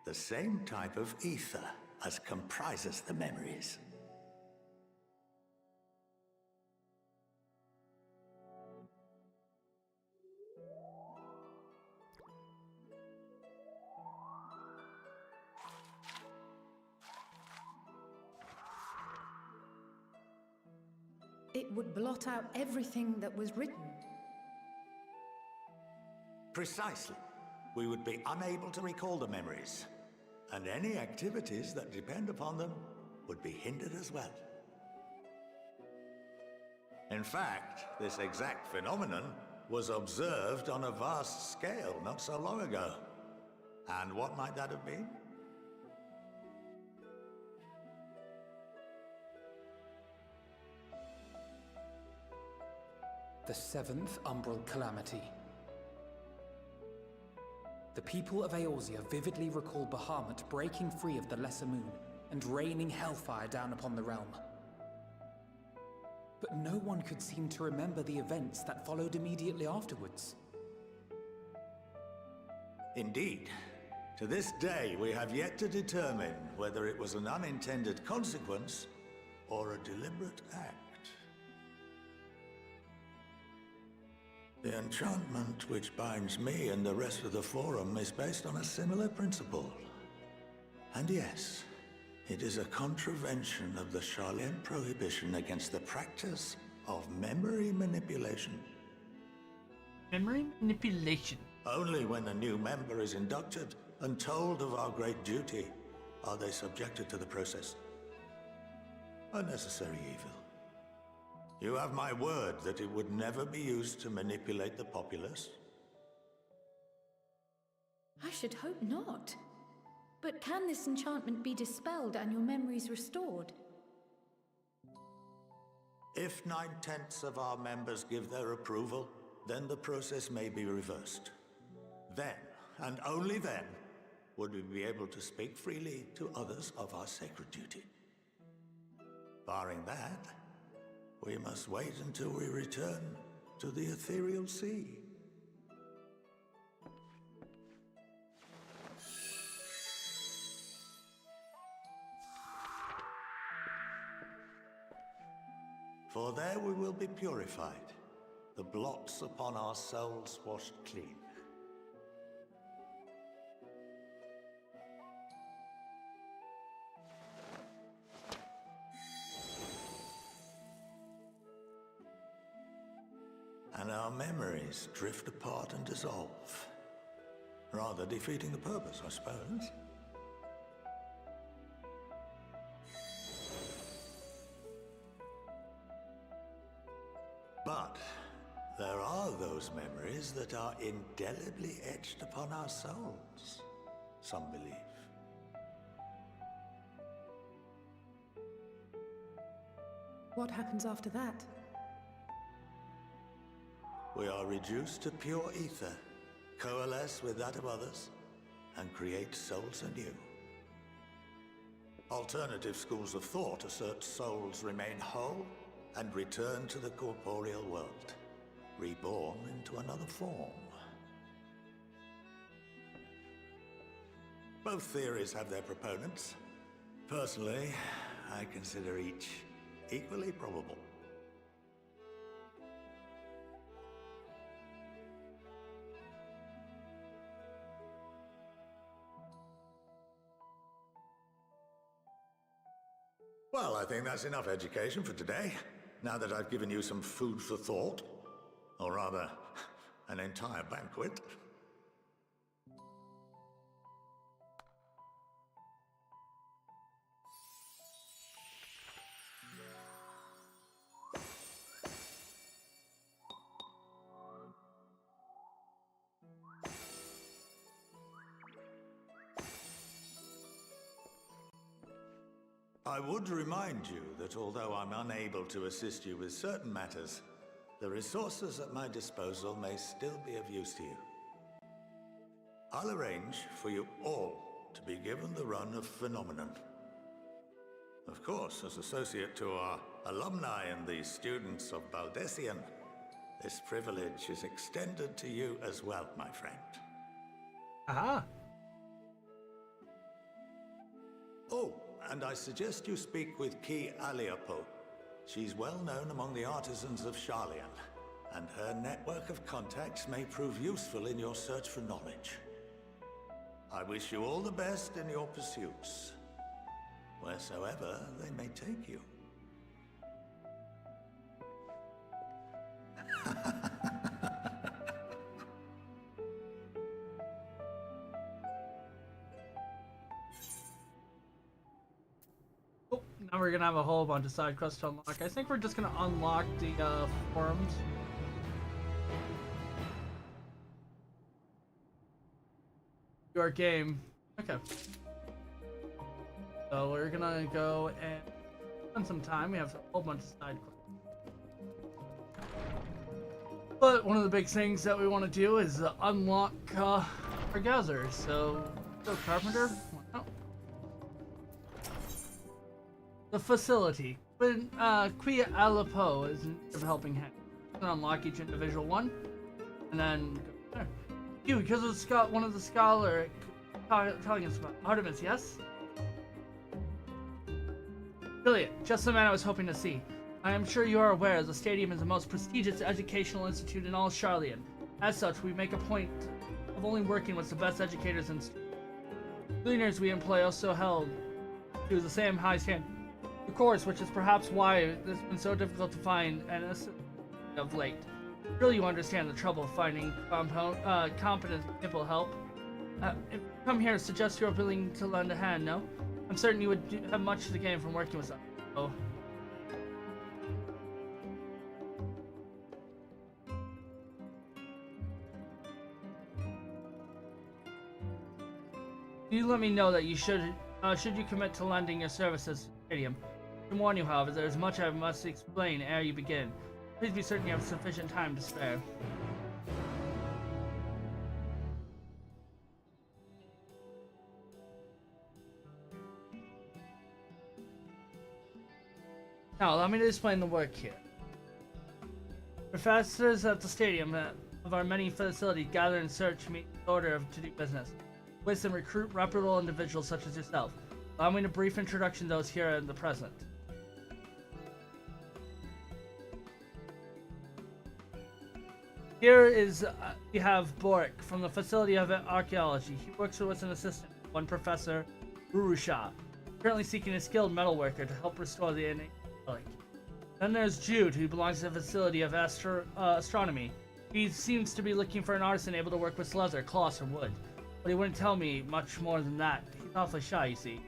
The same type of ether as comprises the memories. It would blot out everything that was written. Precisely. We would be unable to recall the memories, and any activities that depend upon them would be hindered as well. In fact, this exact phenomenon was observed on a vast scale not so long ago. And what might that have been? The 7th Umbral Calamity. The people of Eorzea vividly recall Bahamut breaking free of the Lesser Moon and raining hellfire down upon the realm. But no one could seem to remember the events that followed immediately afterwards. Indeed. To this day, we have yet to determine whether it was an unintended consequence or a deliberate act. The enchantment which binds me and the rest of the Forum is based on a similar principle. And yes, it is a contravention of the Chillin prohibition against the practice of memory manipulation. Memory manipulation. Only when a new member is inducted and told of our great duty are they subjected to the process. A necessary evil. You have my word that it would never be used to manipulate the populace? I should hope not. But can this enchantment be dispelled and your memories restored? If 9/10 of our members give their approval, then the process may be reversed. Then, and only then, would we be able to speak freely to others of our sacred duty. Barring that, we must wait until we return to the ethereal sea. For there we will be purified, the blots upon our souls washed clean. And our memories drift apart and dissolve, rather defeating the purpose, I suppose. But there are those memories that are indelibly etched upon our souls, some believe. What happens after that? We are reduced to pure ether, coalesce with that of others, and create souls anew. Alternative schools of thought assert souls remain whole and return to the corporeal world, reborn into another form. Both theories have their proponents. Personally, I consider each equally probable. Well, I think that's enough education for today. Now that I've given you some food for thought, or rather, an entire banquet. I would remind you that although I'm unable to assist you with certain matters, the resources at my disposal may still be of use to you. I'll arrange for you all to be given the run of Phenomenon. Of course, as associate to our alumni and the students of Baldessian, this privilege is extended to you as well, my friend. Aha. Oh, and I suggest you speak with Ki Aliapo. She's well known among the artisans of Sharlayan, and her network of contacts may prove useful in your search for knowledge. I wish you all the best in your pursuits, wheresoever they may take you. Now we're gonna have a whole bunch of side quests to unlock. I think we're just gonna unlock the forums. Your game. Okay. So we're gonna go and spend some time. We have a whole bunch of side quests. But one of the big things that we want to do is unlock our gather. So, go Carpenter. Oh. The facility. When Quia Alipo is in need of helping hand. I'm gonna unlock each individual one, and then go there. You, because of one of the scholar telling us about Artemis, yes? Brilliant, just the man I was hoping to see. I am sure you are aware the stadium is the most prestigious educational institute in all Sharlayan. As such, we make a point of only working with the best educators and learners we employ also held to the same high standard. Of course, which is perhaps why it's been so difficult to find an assistant of late. Surely you understand the trouble of finding competent people help. If you come here, suggest you're willing to lend a hand, no? I'm certain you would have much to gain from working with us. Oh. You let me know that you should you commit to lending your services to the stadium. I warn you, however, there is much I must explain ere you begin. Please be certain you have sufficient time to spare. Now, allow me to explain the work here. Professors at the stadium of our many facilities gather in search to meet the order to do business. With and recruit reputable individuals such as yourself. Allow me a brief introduction to those here in the present. Here is, we have Boric from the Facility of Archaeology. He works with an assistant, one Professor Urusha, currently seeking a skilled metalworker to help restore the innate relic. Then there's Jude, who belongs to the Facility of Astronomy. He seems to be looking for an artisan able to work with leather, cloth, or wood. But he wouldn't tell me much more than that. He's awfully shy, you see.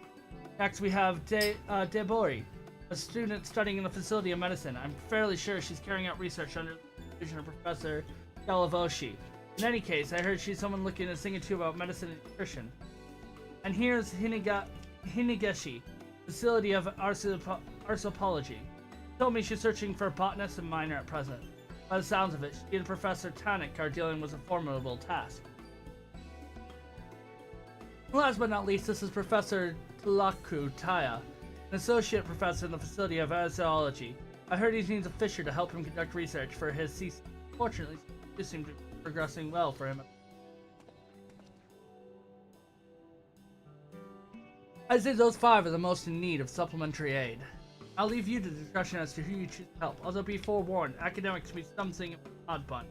Next we have Debori, a student studying in the Facility of Medicine. I'm fairly sure she's carrying out research under the supervision of Professor Galavoshi. In any case, I heard she's someone looking to sing a tune about medicine and nutrition. And here's Hinigeshi, Facility of Arsopology. She told me she's searching for a botanist and miner at present. By the sounds of it, she and Professor Tanik are dealing with a formidable task. Last but not least, this is Professor Tlaku Taya, an associate professor in the Facility of Zoology. I heard he needs a fisher to help him conduct research for his thesis. Fortunately, this seems to be progressing well for him. I'd say those 5 are the most in need of supplementary aid. I'll leave you to discussion as to who you choose to help, although be forewarned, academics can be something of an odd bunch.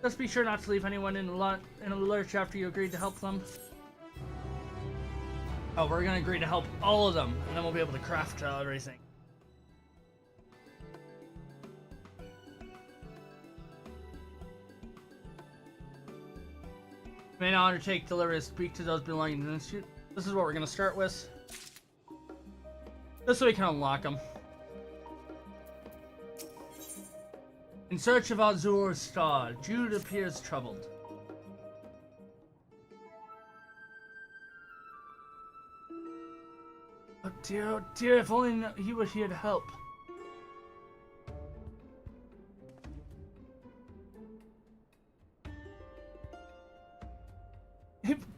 Just be sure not to leave anyone in a lurch after you agree to help them. Oh, we're gonna agree to help all of them, and then we'll be able to craft everything. You may now undertake delivery to speak to those belonging to the institute. This is what we're gonna start with. Just so we can unlock them. In search of Azure Star, Jude appears troubled. Oh dear, if only he were here to help.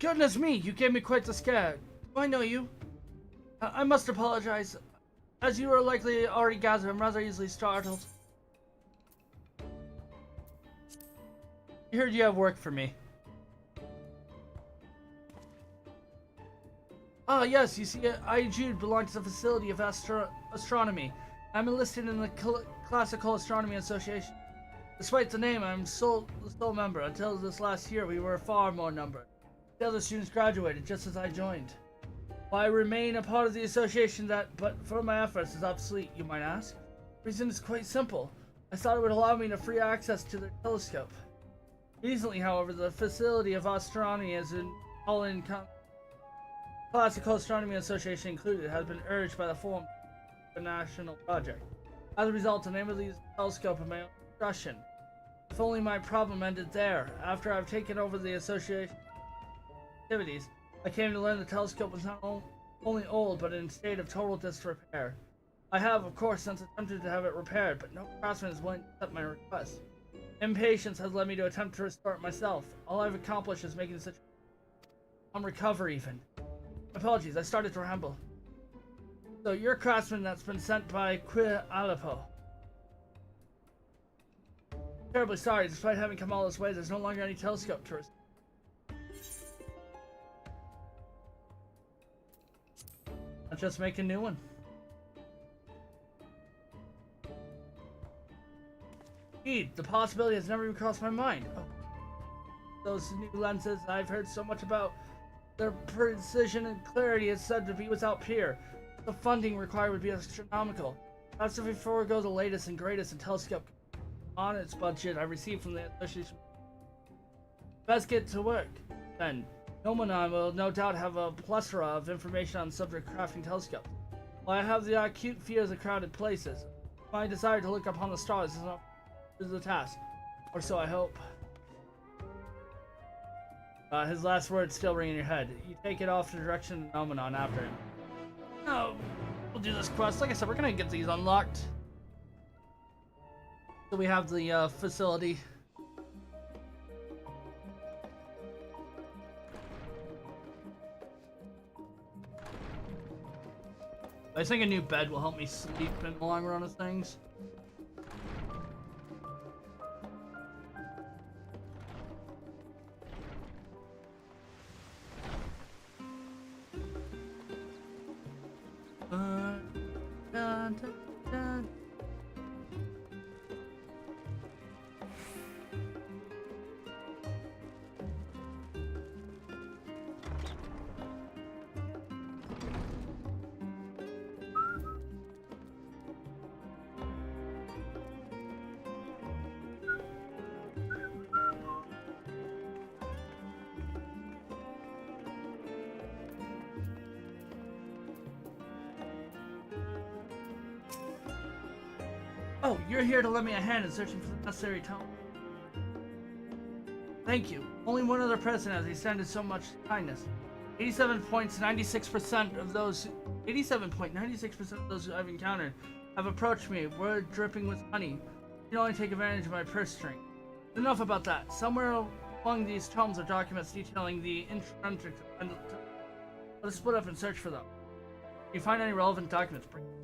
Goodness me, you gave me quite the scare. Do I know you? I must apologize. As you are likely already gathered, I'm rather easily startled. I heard you have work for me. Ah, yes, you see, I, Jude, belong to the Facility of Astronomy. I'm enlisted in the Classical Astronomy Association. Despite the name, I'm the sole member. Until this last year, we were far more numbered. The other students graduated just as I joined. Why I remain a part of the association but for my efforts is obsolete, you might ask. The reason is quite simple. I thought it would allow me to free access to the telescope. Recently, however, the Facility of Astronomy as in Classical Astronomy Association included has been urged by the form of a national project. As a result, the name of the telescope is my own discussion. If only my problem ended there. After I've taken over the association activities, I came to learn the telescope was not only old, but in a state of total disrepair. I have, of course, since attempted to have it repaired, but no craftsman is willing to accept my request. Impatience has led me to attempt to restore it myself. All I've accomplished is making such recover even. Apologies, I started to ramble. So, you're a craftsman that's been sent by Quir Aleppo. Terribly sorry, despite having come all this way, there's no longer any telescope to restore. Let's just make a new one. Indeed, the possibility has never even crossed my mind. Oh. Those new lenses I've heard so much about, their precision and clarity is said to be without peer. The funding required would be astronomical. That's if we forego the latest and greatest in telescope on its budget I received from the association. Best get to work, then. Nomonon will no doubt have a plethora of information on the subject of crafting telescopes. While I have the acute fears of crowded places, my desire to look upon the stars is the task. Or so I hope. His last words still ring in your head. You take it off the direction of Nomonon after him. No, we'll do this quest. Like I said, we're gonna get these unlocked. So we have the facility. I think a new bed will help me sleep in the long run of things. Dun, dun, dun. Oh, you're here to lend me a hand in searching for the necessary tome. Thank you. Only one other person has extended so much kindness. 87.96% of those I've encountered have approached me, word dripping with honey. You can only take advantage of my purse string. Enough about that. Somewhere among these tomes are documents detailing the intrinsic. Let's split up and search for them. If you find any relevant documents, bring them.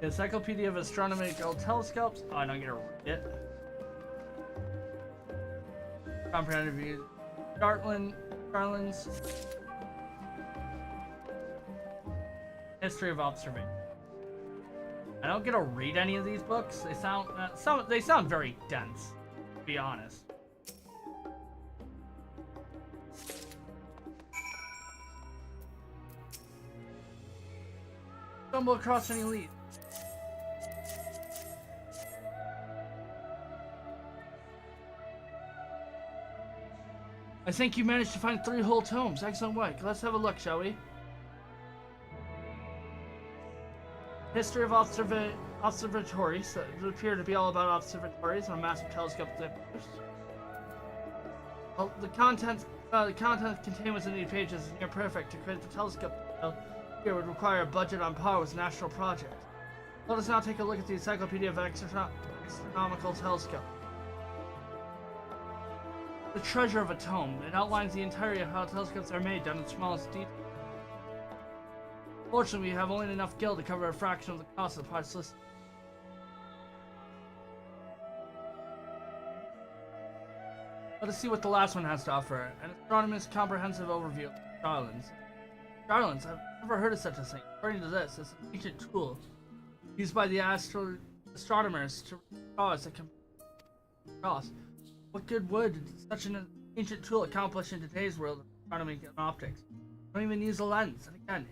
The Encyclopedia of Astronomical Telescopes. Oh, I don't get to read it. Comprehensive view. Darlin's History of Observation. I don't get to read any of these books. They sound very dense, to be honest. Stumble across any leads. I think you managed to find 3 whole tomes. Excellent work. Let's have a look, shall we? History of observatories. That would appear to be all about observatories and a massive telescope that well, the content contained within these pages is near perfect. To create the telescope here would require a budget on par with national project. Let us now take a look at the Encyclopedia of Astronomical Telescope. The treasure of a tome. It outlines the entirety of how telescopes are made down to the smallest detail. Fortunately, we have only enough gil to cover a fraction of the cost of the parts listed. Let us see what the last one has to offer. An astronomer's comprehensive overview of starlings. Starlings? I've never heard of such a thing. According to this, it's an ancient tool used by the astronomers to read stars that can cross. What good would such an ancient tool accomplish in today's world of astronomy and optics? Don't even use a lens. And again,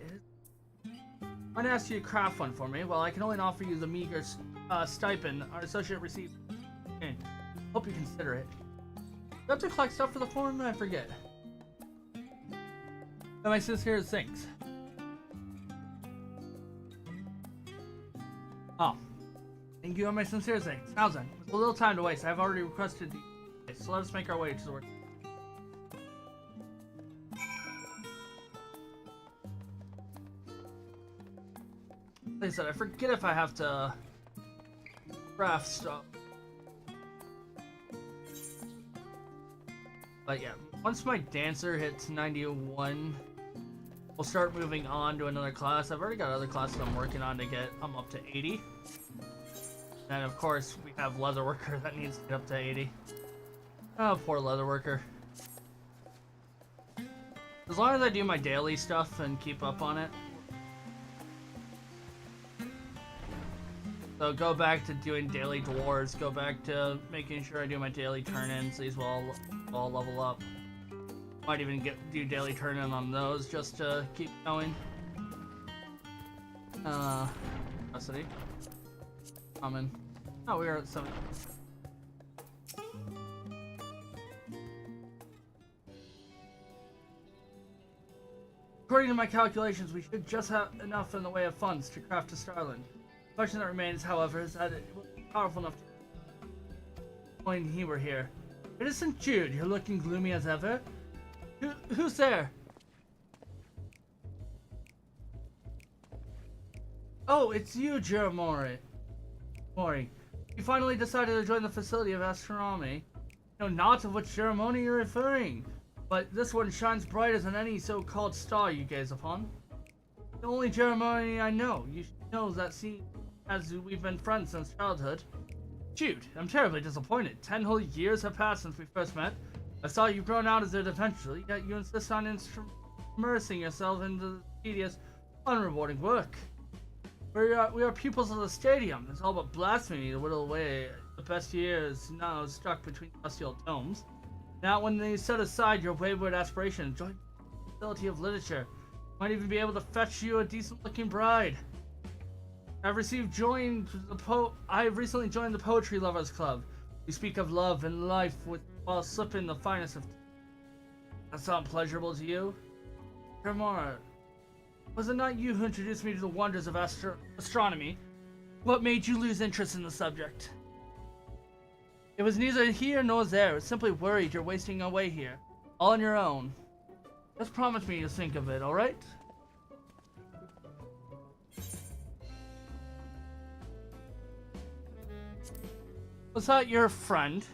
I'm going to ask you to craft one for me. Well, I can only offer you the meager stipend our associate received. Okay. Hope you consider it. Do you have to collect stuff for the forum? I forget. My sincere thanks. Oh. Thank you on my sincere thanks. Now then, with a little time to waste, I have already requested the... So let us make our way to the work. Like I said, I forget if I have to craft stuff. But yeah, once my dancer hits 91, we'll start moving on to another class. I've already got other classes I'm working on to get up to 80. And of course, we have leatherworker that needs to get up to 80. Oh, poor leatherworker. As long as I do my daily stuff and keep up on it. So go back to doing daily dwarves, go back to making sure I do my daily turn-ins. These will all level up. Might even do daily turn-in on those just to keep going. Custody. Common. Oh, we are at 7. According to my calculations, we should just have enough in the way of funds to craft a starling. The question that remains, however, is that it will be powerful enough to when he were here. Innocent Jude, you're looking gloomy as ever. Who's there? Oh, it's you, Jeremori. You finally decided to join the facility of astronomy. know not of what ceremony you're referring, but this one shines brighter than any so-called star you gaze upon. The only ceremony I know. You should know that, see, as we've been friends since childhood. Shoot, I'm terribly disappointed. 10 whole years have passed since we first met. I saw you grown out as it eventually, yet you insist on immersing yourself into the tedious, unrewarding work. We are pupils of the stadium. It's all but blasphemy to whittle away the best years now stuck between dusty old domes. Now, when you set aside your wayward aspiration and join the facility of literature, might even be able to fetch you a decent-looking bride. I've recently joined the Poetry Lovers Club. We speak of love and life while sipping the finest of tea. That sound pleasurable to you? Termora, was it not you who introduced me to the wonders of astronomy? What made you lose interest in the subject? It was neither here nor there. I was simply worried you're wasting away here, all on your own. Just promise me you'll think of it, alright? Was that your friend?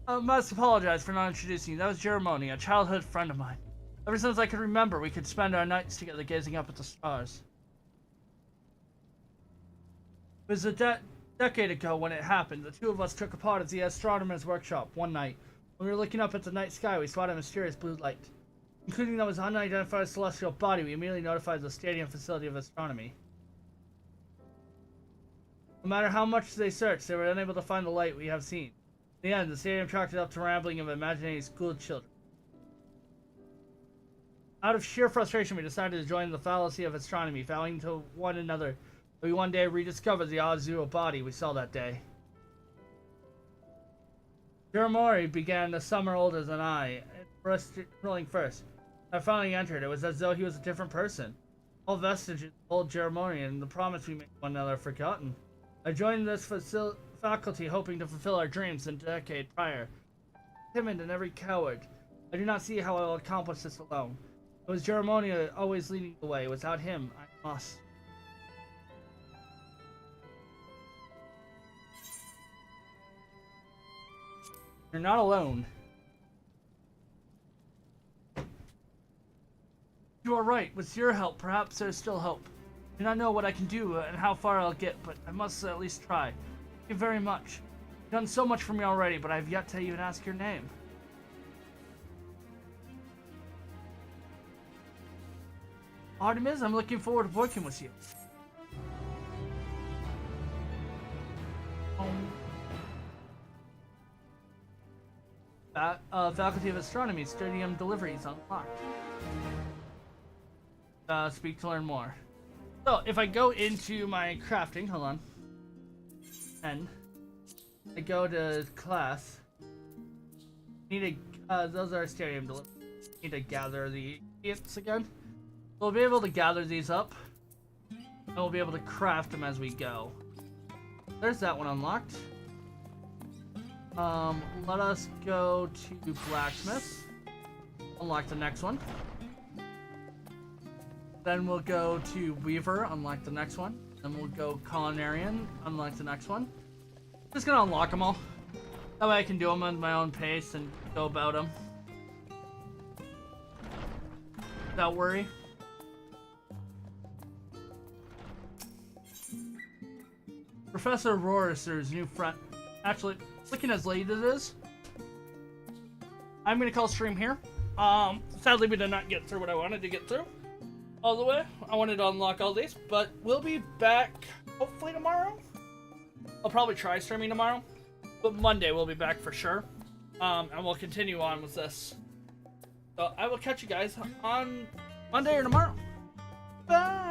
I must apologize for not introducing you. That was Jeremony, a childhood friend of mine. Ever since I could remember, we could spend our nights together gazing up at the stars. It was a decade ago when it happened. The two of us took a part of the astronomer's workshop one night. When we were looking up at the night sky, we spotted a mysterious blue light. Including that was an unidentified celestial body, we immediately notified the Stadium Facility of Astronomy. No matter how much they searched, they were unable to find the light we have seen. In the end, the stadium chalked it up to rambling of imaginary school children. Out of sheer frustration, we decided to join the fallacy of astronomy, vowing to one another that we one day rediscovered the odd zero body we saw that day. Jeremori began a summer older than I, enrolling first. I finally entered. It was as though he was a different person. All vestiges of old Jeremori and the promise we made one another forgotten. I joined this faculty hoping to fulfill our dreams a decade prior. Timid and every coward. I do not see how I will accomplish this alone. It was Jeremoni always leading the way. Without him, I must. You're not alone. You are right. With your help, perhaps there's still hope. I do not know what I can do and how far I'll get, but I must at least try. Thank you very much. You've done so much for me already, but I have yet to even ask your name. Artemis, I'm looking forward to working with you. Faculty of Astronomy, Stadium Deliveries unlocked. Speak to learn more. So, if I go into my crafting, hold on. And I go to class. Need to, those are Stadium Deliveries. Need to gather the ingredients again. We'll be able to gather these up. And we'll be able to craft them as we go. There's that one unlocked. Let us go to Blacksmith. Unlock the next one. Then we'll go to Weaver, unlock the next one. Then we'll go Culinarian, unlock the next one. Just gonna unlock them all. That way I can do them at my own pace and go about them. Without worry. Professor Rorister's new friend. Actually, looking as late as it is, I'm gonna call stream here. Sadly we did not get through what I wanted to get through all the way. I wanted to unlock all these, but we'll be back hopefully tomorrow. I'll probably try streaming tomorrow, but Monday we'll be back for sure. And we'll continue on with this. So I will catch you guys on Monday or tomorrow. Bye!